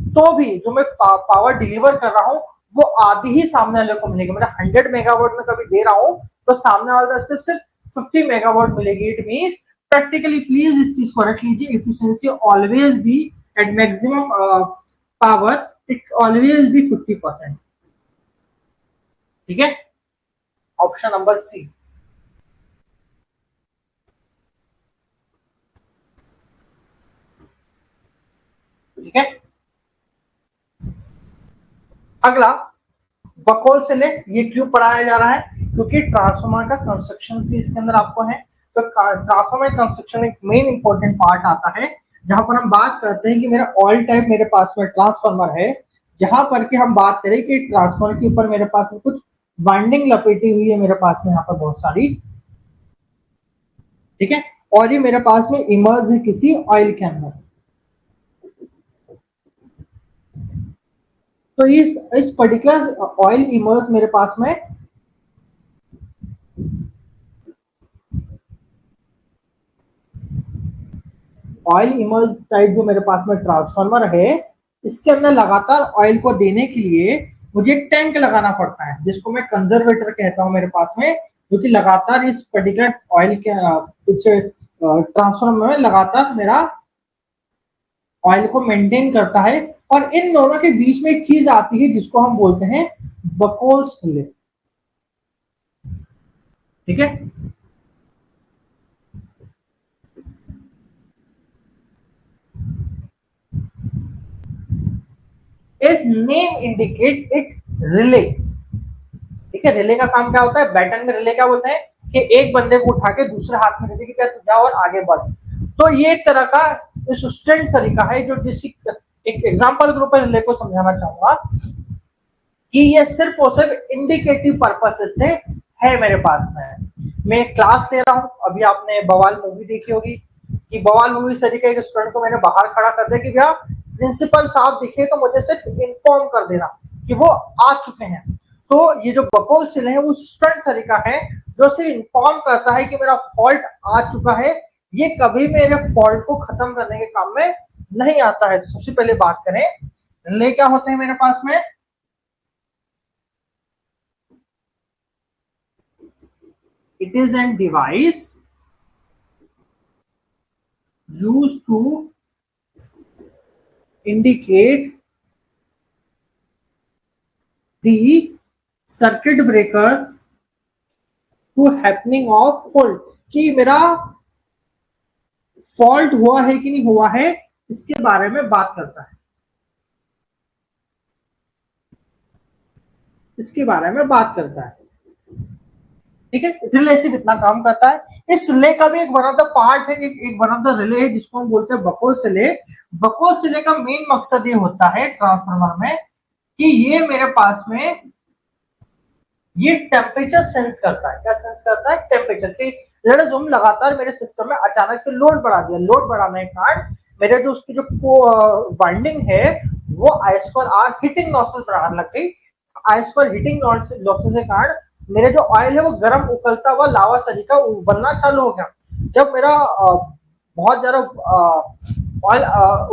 तो भी जो मैं पावर डिलीवर कर रहा हूँ वो आधी ही सामने वाले को मिलेगी। मतलब 100 मेगावाट में कभी दे रहा हूँ तो सामने वाले से सिर्फ 50 मेगावाट मिलेगी। इट मींस प्रैक्टिकली प्लीज इस चीज को रख लीजिए, efficiency always be at maximum power, it's always be 50%। ठीक है, ऑप्शन नंबर सी। ठीक है, अगला बकौल से ले, ये क्यों पढ़ाया जा रहा है, क्योंकि ट्रांसफार्मर का कंस्ट्रक्शन भी इसके अंदर आपको है। तो ट्रांसफार्मर कंस्ट्रक्शन एक मेन इंपॉर्टेंट पार्ट आता है, जहां पर हम बात करते हैं कि मेरा ऑयल टाइप मेरे पास में ट्रांसफार्मर है, जहां पर कि हम बात करें कि ट्रांसफार्मर के ऊपर मेरे पास में कुछ वाइंडिंग लपेटी हुई है मेरे पास में यहाँ पर बहुत सारी। ठीक है, और ये मेरे पास में इमर्ज है किसी ऑयल के अंदर। तो इस पर्टिकुलर ऑयल इमर्ज मेरे पास में ऑयल इमर्ज टाइप जो मेरे पास में ट्रांसफार्मर है, इसके अंदर लगातार ऑयल को देने के लिए मुझे टैंक लगाना पड़ता है, जिसको मैं कंजर्वेटर कहता हूं मेरे पास में, जो कि लगातार इस पर्टिकुलर ऑयल के कुछ ट्रांसफार्मर में लगातार मेरा ऑयल को मेंटेन करता है। और इन दोनों के बीच में एक चीज आती है जिसको हम बोलते हैं बकोल स्ले। ठीक है, इस नेम इंडिकेट इट रिले। ठीक है, रिले का काम क्या होता है, बैटन में रिले क्या बोलते हैं कि एक बंदे को उठा के दूसरे हाथ में देते कि क्या तू जा और आगे बढ़। तो ये एक तरह का असिस्टेंट तरीका है, जो जिस एक एग्जांपल के रूप में रिले को समझाना चाहूंगा कि ये सिर्फ और सिर्फ इंडिकेटिव पर्पसेस से है मेरे पास में। मैं क्लास ले रहा हूँ, अभी आपने बवाल मूवी देखी होगी, कि बवाल मूवी से एक स्टूडेंट को मैंने बाहर खड़ा कर दिया कि भैया प्रिंसिपल साहब दिखे तो मुझे सिर्फ इन्फॉर्म कर देना कि वो आ चुके हैं। तो ये जो बकौल सिले है वो स्टूडेंट तरीका है जो सिर्फ इन्फॉर्म करता है कि मेरा फॉल्ट आ चुका है, ये कभी मेरे फॉल्ट को खत्म करने के काम में नहीं आता है। तो सबसे पहले बात करें रिले क्या होते हैं मेरे पास में, it is a device used to indicate the circuit breaker to happening of fault, कि मेरा फॉल्ट हुआ है कि नहीं हुआ है इसके बारे में बात करता है, इसके बारे में बात करता है। ठीक है, रिले सिर्फ इतना काम करता है। इस रिले का भी एक वन ऑफ द पार्ट है, एक वन ऑफ द रिले है जिसको हम बोलते हैं बकौल सिले। बकौल सिले का मेन मकसद ये होता है ट्रांसफार्मर में कि ये मेरे पास में ये टेम्परेचर सेंस करता है। क्या सेंस करता है, टेम्परेचर की। तुम लगातार मेरे सिस्टम में अचानक से लोड बढ़ा दिया, लोड बढ़ाने के कारण मेरे जो उसकी जो वाइंडिंग है वो आई स्क्वायर आर हीटिंग लॉसेस बढ़ाने लग गई। आई स्क्वायर हीटिंग लॉसेस के कारण मेरे जो ऑयल है वो गर्म उकलता हुआ लावा सरीका उबलना चालू हो गया। जब मेरा बहुत ज्यादा ऑयल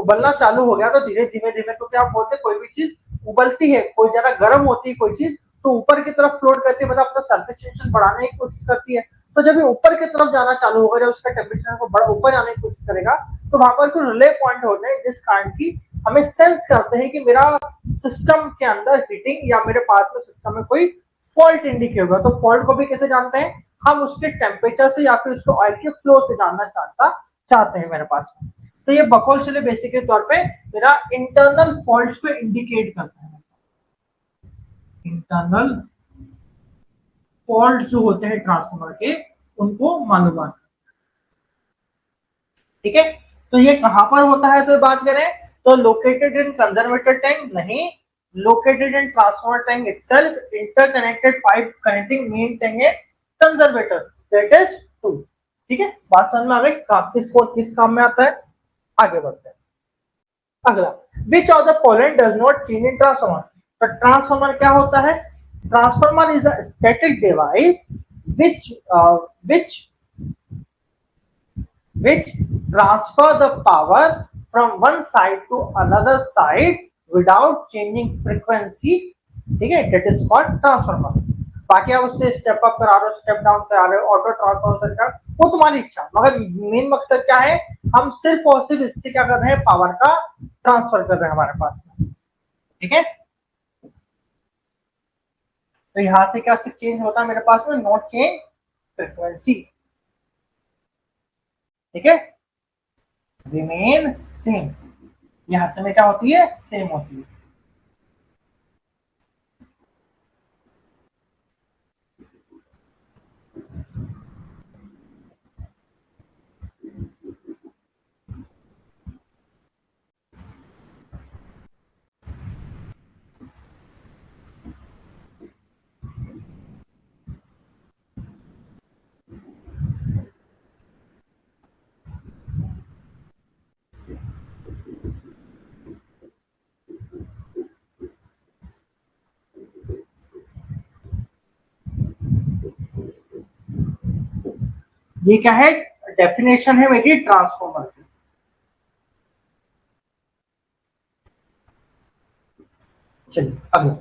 उबलना चालू हो गया तो धीरे धीमे धीमे, तो क्या बोलते, कोई भी चीज उबलती है, कोई ज्यादा गर्म होती है कोई चीज, तो ऊपर की तरफ फ्लोट करती है, मतलब अपना सरफेस टेंशन बढ़ाने की कोशिश करती है। तो जब ये ऊपर की तरफ जाना चालू होगा, जब उसका टेम्परेचर को बड़ा ऊपर जाने की कोशिश करेगा, तो वहां पर कुछ रिले पॉइंट होते हैं जिस कारण की हमें सेंस करते हैं कि मेरा सिस्टम के अंदर हीटिंग या मेरे पास में सिस्टम में कोई फॉल्ट इंडिकेट होगा। तो फॉल्ट को भी कैसे जानते हैं हम, उसके टेम्परेचर से या फिर उसके ऑयल के फ्लो से जानना चाहते हैं मेरे पास में। तो ये बकौल सिले बेसिकली तौर पे मेरा इंटरनल फॉल्ट्स को इंडिकेट करता है। इंटरनल फॉल्ट जो होते हैं ट्रांसफार्मर के उनको मालूम। ठीक है, तो ये कहां पर होता है, तो बात करें तो लोकेटेड इन कंजर्वेटर टैंक नहीं, located in transformer tank itself, interconnected pipe connecting main tank and conservator, that is 2। ठीक है, बात समझ में आ गई, किस काम में आता है। आगे बढ़ते हैं। अगला, which of the following does not change in transformer. तो ट्रांसफॉर्मर क्या होता है? Transformer is a static device which which which transfer the power from one side to another side without changing frequency, ठीक है, that is called transformer। बाकी आप उससे स्टेप अप करा रहे हो, स्टेप डाउन करा रहे हो, ऑटो ट्रांसफॉर्मर का, वो तुम्हारी इच्छा, मगर मेन मकसद क्या है, हम सिर्फ और सिर्फ इससे क्या कर रहे हैं, पावर का ट्रांसफर कर रहे हैं हमारे पास में, ठीक है। तो यहां से क्या चेंज होता है मेरे पास में, नॉट चेंज फ्रीक्वेंसी, ठीक है, रिमेन सेम। यहां से में क्या होती है, सेम होती है। ये क्या है, डेफिनेशन है मेरी ट्रांसफॉर्मर की। चलिए अगला,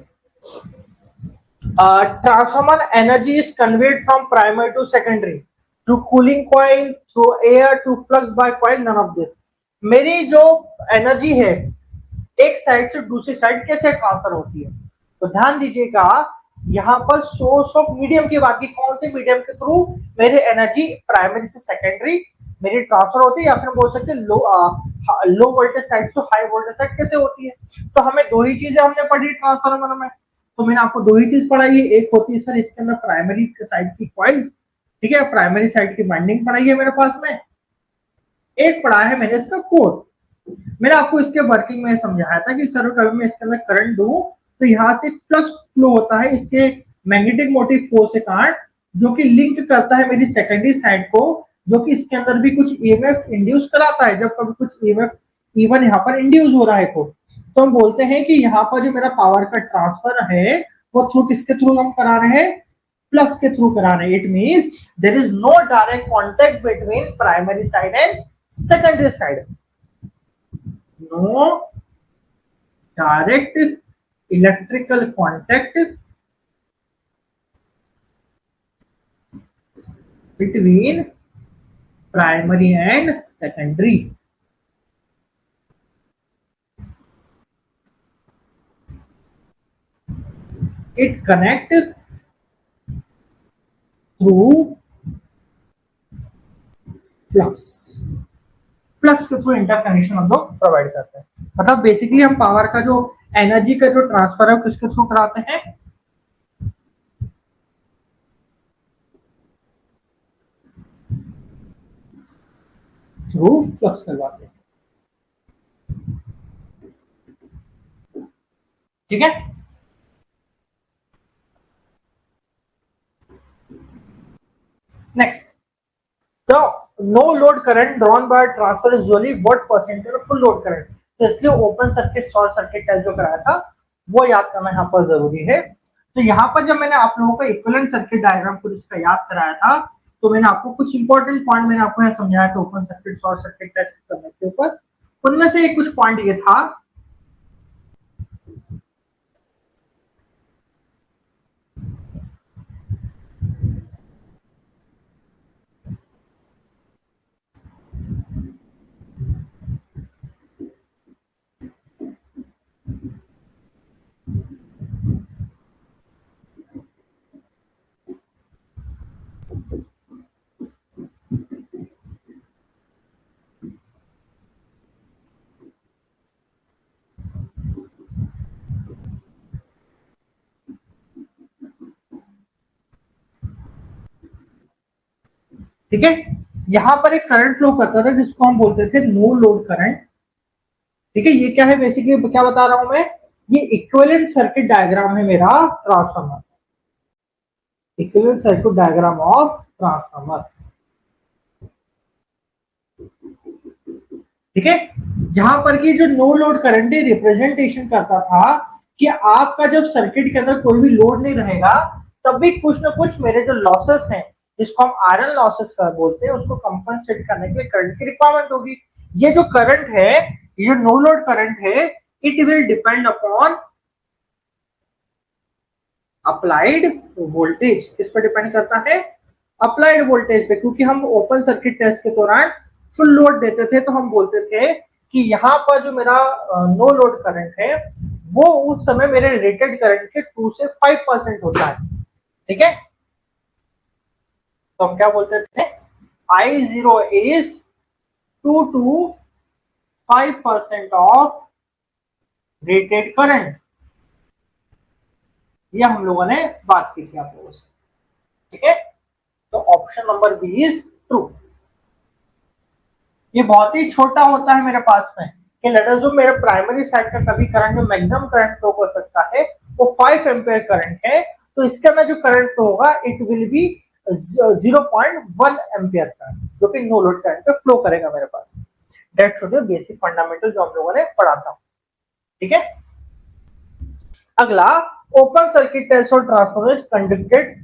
transformer energy is conveyed from primary to secondary through cooling coil, through air, to flux by coil, none of this. मेरी जो एनर्जी है एक साइड से दूसरी साइड कैसे ट्रांसफर होती है, तो ध्यान दीजिएगा, यहाँ पर सोर्स ऑफ मीडियम की बात की, कौन से मीडियम के थ्रू मेरी एनर्जी प्राइमरी से सेकेंडरी मेरी ट्रांसफर होती है, या फिर बोल सकते हैं लो वोल्टेज साइड से हाई वोल्टेज साइड कैसे होती है। तो हमें दो ही चीजें हमने पढ़ी ट्रांसफार्मर में, तो मैंने आपको दो ही चीज पढ़ाई है, एक होती है सर इसके अंदर प्राइमरी साइड की कॉइल्स, ठीक है, प्राइमरी साइड की बाइंडिंग पढ़ाई है मेरे पास में, एक पढ़ा है मैंने इसका कोर। मैंने आपको इसके वर्किंग में समझाया था कि सर कभी मैं इसके अंदर करंट दूं तो यहाँ से फ्लक्स फ्लो होता है इसके मैग्नेटिक मोटिव फोर्स के कारण, जो कि लिंक करता है मेरी सेकेंडरी साइड को, जो कि इसके अंदर भी कुछ ईएमएफ इंड्यूस कराता है, जब कभी कुछ ईएमएफ इवन यहाँ पर इंड्यूस हो रहा है तो हम बोलते हैं कि यहाँ पर जो मेरा पावर का ट्रांसफर है वो थ्रू किसके थ्रू हम करा रहे हैं, फ्लक्स के थ्रू करा रहे हैं। It means there is no direct contact between primary side and secondary side, no direct electrical contact between primary and secondary। It connect through flux, flux के थ्रू इंटरकनेक्शन हम लोग प्रोवाइड करते हैं। मतलब बेसिकली हम पावर का जो एनर्जी का जो ट्रांसफर है किसके थ्रू कराते हैं, थ्रू फ्लक्स करवाते हैं, ठीक है। नेक्स्ट, तो no load current drawn by transfer is usually what percentage of full load current. तो इसलिए open circuit short circuit test जो कराया था वो याद करना यहाँ पर जरूरी है। तो यहाँ पर जब मैंने आप लोगों को इक्विवेलेंट सर्किट डायग्राम को इसका याद कराया था तो मैंने आपको कुछ इंपॉर्टेंट पॉइंट मैंने आपको यहाँ समझाया था open circuit short circuit test समय के ऊपर। उनमें से कुछ पॉइंट ये था, ठीक है, यहाँ पर एक करंट फ्लो करता था जिसको हम बोलते थे नो लोड करंट, ठीक है। ये क्या है, बेसिकली क्या बता रहा हूं मैं, ये इक्विवेलेंट सर्किट डायग्राम है मेरा transformer, equivalent circuit diagram of transformer. ठीक है, जहां पर कि जो नो लोड करंट रिप्रेजेंटेशन करता था कि आपका जब सर्किट के अंदर कोई भी लोड नहीं रहेगा तब भी कुछ ना कुछ मेरे जो लॉसेस हैं जिसको हम आयरन लॉसेस कर बोलते हैं उसको कंपनसेट करने के लिए करंट की रिक्वायरमेंट होगी। ये जो करंट है, ये जो नो लोड करंट है, it will depend upon applied voltage. किस पर डिपेंड करता है? अप्लाइड वोल्टेज पे, क्योंकि हम ओपन सर्किट टेस्ट के दौरान फुल लोड देते थे तो हम बोलते थे कि यहाँ पर जो मेरा नो लोड करंट है वो उस समय मेरे रेटेड करंट के 2 से 5% होता है। ठीक है, तो हम क्या बोलते थे? I0 is 2 to 5% of rated current. ये हम लोगों ने बात की थी आप लोगों से। ठीक है, तो option number B is true. ये बहुत ही छोटा होता है मेरे पास में कि लेटर जो मेरे प्राइमरी साइड का कभी करंट जो मैक्सिमम करंट फ्लो कर सकता है वो 5 एम्पियर करंट है, तो इसके अंदर जो करंट फ्लो होगा it will be 0.1 ampere current जो कि नो लोड करंट पे फ्लो करेगा मेरे पास। दैट्स व्हाट बेसिक फंडामेंटल जो हम लोगों ने पढ़ा था। ठीक है, अगला ओपन सर्किट टेस्ट और transformer is conducted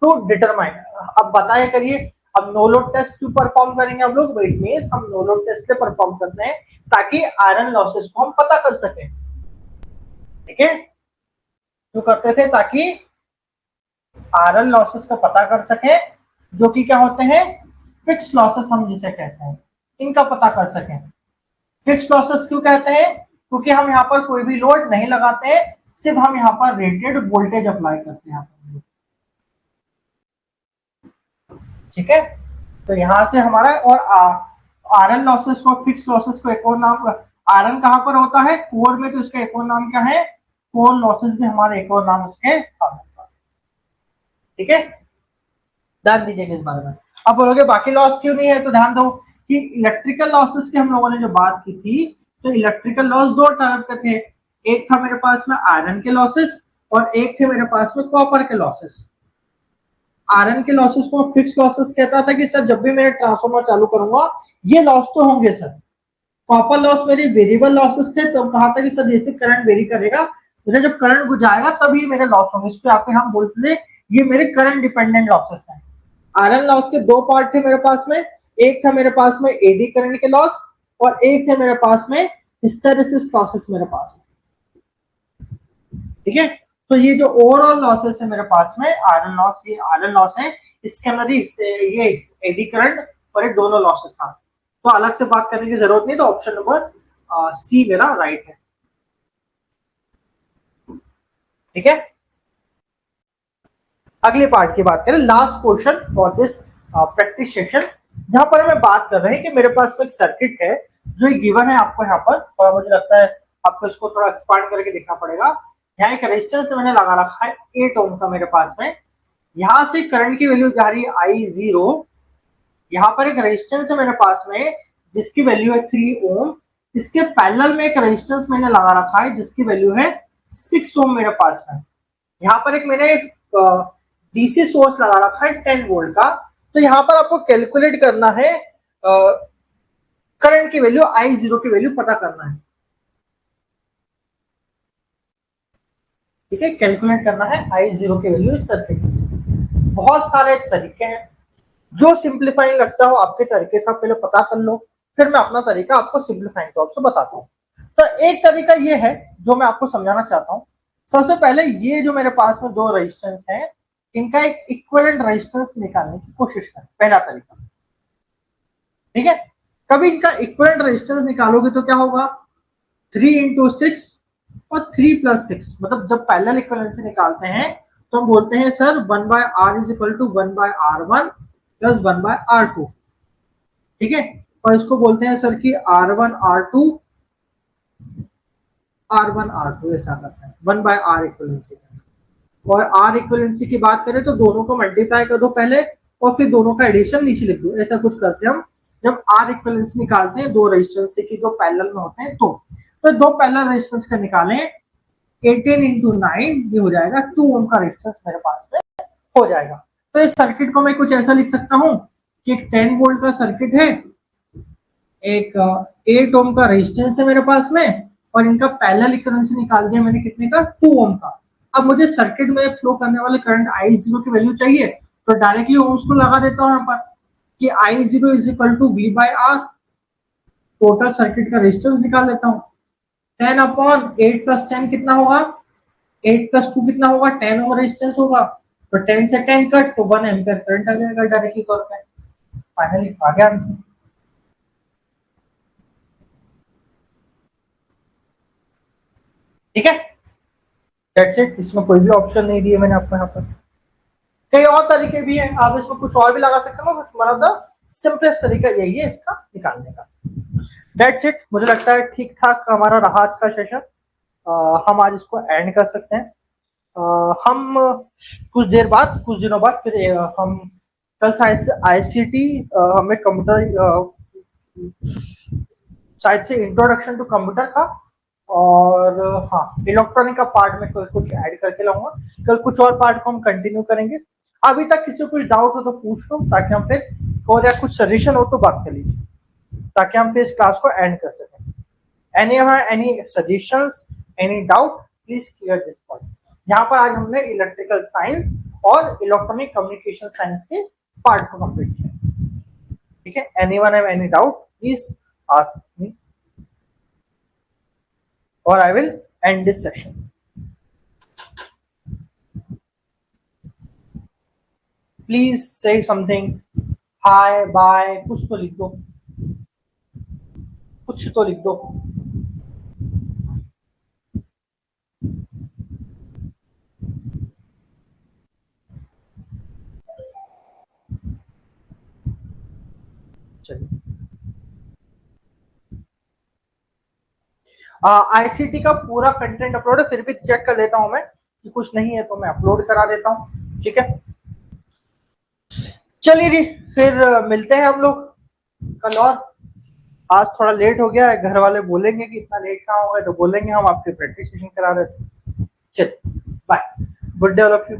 to determine. अब बताया करिए, अब नो लोड टेस्ट क्यों परफॉर्म करेंगे हम लोग? इट मींस हम नो लोड टेस्ट से परफॉर्म करते हैं ताकि आयरन लॉसेस को हम पता कर सकें। ठीक है, क्यों करते थे? ताकि आयरन लॉसेस का पता कर सके, जो कि क्या होते हैं? फिक्स लॉसेस हम जिसे कहते हैं, इनका पता कर सकें। फिक्स लॉसेस क्यों कहते हैं? क्योंकि हम यहाँ पर कोई भी लोड नहीं लगाते हैं, सिर्फ हम यहाँ पर रेटेड वोल्टेज अप्लाई करते हैं। ठीक है, तो यहां से हमारा और आयरन लॉसेस को, फिक्स लॉसेस को एक और नाम, आयरन कहां पर होता है? कोर में, तो इसका एक और नाम क्या है? कोर लॉसेस भी हमारा एक और नाम इसके पास। ठीक है, ध्यान दीजिएगा इस बारे में। अब बोलोगे बाकी लॉस क्यों नहीं है, तो ध्यान दो कि इलेक्ट्रिकल लॉसेस की हम लोगों ने जो बात की थी, तो इलेक्ट्रिकल लॉस दो टाइप के थे। एक था मेरे पास में आयरन के लॉसेस और एक थे मेरे पास में कॉपर के लॉसेस। आयरन के लॉसेस को फिक्स लॉसेस कहता था कि सर जब भी मैं ट्रांसफार्मर चालू करूंगा ये लॉस तो होंगे सर। कॉपर लॉस मेरी वेरिएबल लॉसेस थे, तो कहा था कि सर जैसे करंट वेरी करेगा मुझे जब करंट जाएगा तभी मेरे लॉस होंगे। इस पे आप हम बोलते थे ये मेरे करंट डिपेंडेंट लॉसेस हैं। आयरन लॉस के दो पार्ट थे मेरे पास में, एक था मेरे पास में एडी करंट के लॉस और एक थे मेरे पास में हिस्टैरिसीस लॉसेस मेरे पास में। ठीक है, तो ये जो ओवरऑल लॉसेस है मेरे पास में आयरन लॉस, ये आयरन लॉस है, इसके अंदर ये एडी करंट और ये दोनों लॉसेस हैं, तो अलग से बात करने की जरूरत नहीं। तो ऑप्शन नंबर सी मेरा राइट है। ठीक है, अगले पार्ट की बात करें, last question for this practice session, जहां पर हमें बात कर रहे हैं कि मेरे पास में एक सर्किट है जो गिवन है आपको यहाँ पर, और मुझे लगता है आपको इसको थोड़ा एक्सपांड करके देखना पड़ेगा। यहाँ एक रेजिस्टेंस मैंने लगा रखा है 8 ओम का मेरे पास में, यहां से करंट की वैल्यू जा रही है I0, यहाँ पर एक रेजिस्टेंस है मेरे पास में जिसकी वैल्यू है 3 ओम, इसके पैरेलल में एक रेजिस्टेंस मैंने लगा रखा है जिसकी वैल्यू है 6 ओम मेरे पास में। यहाँ पर एक मैंने डीसी सोर्स लगा रखा है 10 वोल्ट का, तो यहाँ पर आपको कैलकुलेट करना है करंट की वैल्यू, I0 की वैल्यू पता करना है। ठीक है, कैलकुलेट करना है I0 की वैल्यू इस सर्किट में। बहुत सारे तरीके हैं, जो सिंप्लीफाइंग लगता हो आपके तरीके से आप पहले पता कर लो, फिर मैं अपना तरीका आपको सिंप्लीफाइंग के आपसे बताता हूँ। तो एक तरीका ये है जो मैं आपको समझाना चाहता हूँ। सबसे पहले ये जो मेरे पास में दो रेजिस्टेंस हैं, इनका एक इक्विवेलेंट रेजिस्टेंस निकालने की कोशिश करें, पहला तरीका। ठीक है, कभी इनका इक्विवेलेंट रेजिस्टेंस निकालोगे तो क्या होगा? 3 into 6 और 3 plus 6, मतलब जब पैरेलल इक्विवेलेंसी निकालते हैं तो हम बोलते हैं sir 1/r is equal to 1/r1 plus 1/r2। ठीक है, और इसको बोलते हैं सर कि r1 r2 r1 r2, ऐसा करते हैं 1/r इक्विवेलेंसी। और r इक्विवेलेंसी की बात करें तो दोनों को मल्टीप्लाई कर दो पहले और फिर दोनों का एडिशन नीचे लिख दो, ऐसा कुछ करते हैं हम जब r इक्विवेलेंसी निकालते हैं दो रेजिस्टेंस की जो पैरेलल में होते हैं। तो दो पैरेलल रेजिस्टेंस का निकालें, 18 into 9 ये हो जाएगा 2 ओम का रेजिस्टेंस मेरे पास में हो जाएगा। तो इस सर्किट को मैं कुछ ऐसा लिख सकता हूँ कि एक 10 वोल्ट का सर्किट है, एक 8 ओम का रेजिस्टेंस है मेरे पास में, और इनका पैरेलल इक्विवेलेंस निकाल दिया मैंने कितने का, 2 ओम का। अब मुझे सर्किट में फ्लो करने वाले करंट I0 की वैल्यू चाहिए, तो डायरेक्टली ओम्स को लगा देता हूं यहाँ पर कि I0 is equal to V by R, total circuit का रेजिस्टेंस निकाल लेता हूँ। 10 अपॉन 8 प्लस 10 कितना होगा, 8 प्लस 2 कितना होगा, 10 ओम रेजिस्टेंस होगा, तो 10 से 10 कट तो 1 एम्पियर करंट आ जाएगा डायरेक्टली तौर पे। फाइनली आ गया आंसर। ठीक है, दैट्स इट। इसमें कोई भी ऑप्शन नहीं दिए मैंने आपको यहाँ पर। कई और तरीके भी हैं, आप इसमें कुछ और भी लगा सकते हो, वन ऑफ द सिंपलेस्ट तरीका यही है इसका निकालने का। That's it. मुझे लगता है ठीक ठाक हमारा रहा आज का सेशन। हम आज इसको एंड कर सकते हैं। हम कुछ देर बाद, कुछ दिनों बाद फिर हम कल शायद से ICT हमें कंप्यूटर शायद से इंट्रोडक्शन टू कंप्यूटर का, और हाँ इलेक्ट्रॉनिक का पार्ट में कल कुछ ऐड करके लाऊंगा। कल कुछ और पार्ट को हम कंटिन्यू करेंगे। अभी तक किसी को कुछ डाउट हो तो पूछ लो, ताकि हम फिर, और या कुछ सजेशन हो तो बात कर लीजिए, ताकि हम फिर इस क्लास को एंड कर सकें। Any suggestions, any doubt, please clear this point. यहाँ पर आज हमने इलेक्ट्रिकल साइंस और इलेक्ट्रॉनिक कम्युनिकेशन साइंस के पार्ट को कंप्लीट किया। ठीक है, anyone have any doubt please ask me, or I will end this session. Please say something. Hi, bye. कुछ तो लिख दो, कुछ तो लिख दो। चलिए, ICT का पूरा कंटेंट अपलोड है, फिर भी चेक कर लेता हूं मैं कि कुछ नहीं है तो मैं अपलोड करा देता हूं। ठीक है, चलिए जी, फिर मिलते हैं हम लोग कल। और आज थोड़ा लेट हो गया है, घर वाले बोलेंगे कि इतना लेट कहाँ हो गए, तो बोलेंगे हम आपके प्रैक्टिस सेशन करा रहे थे। चलिए, bye, good day all of you.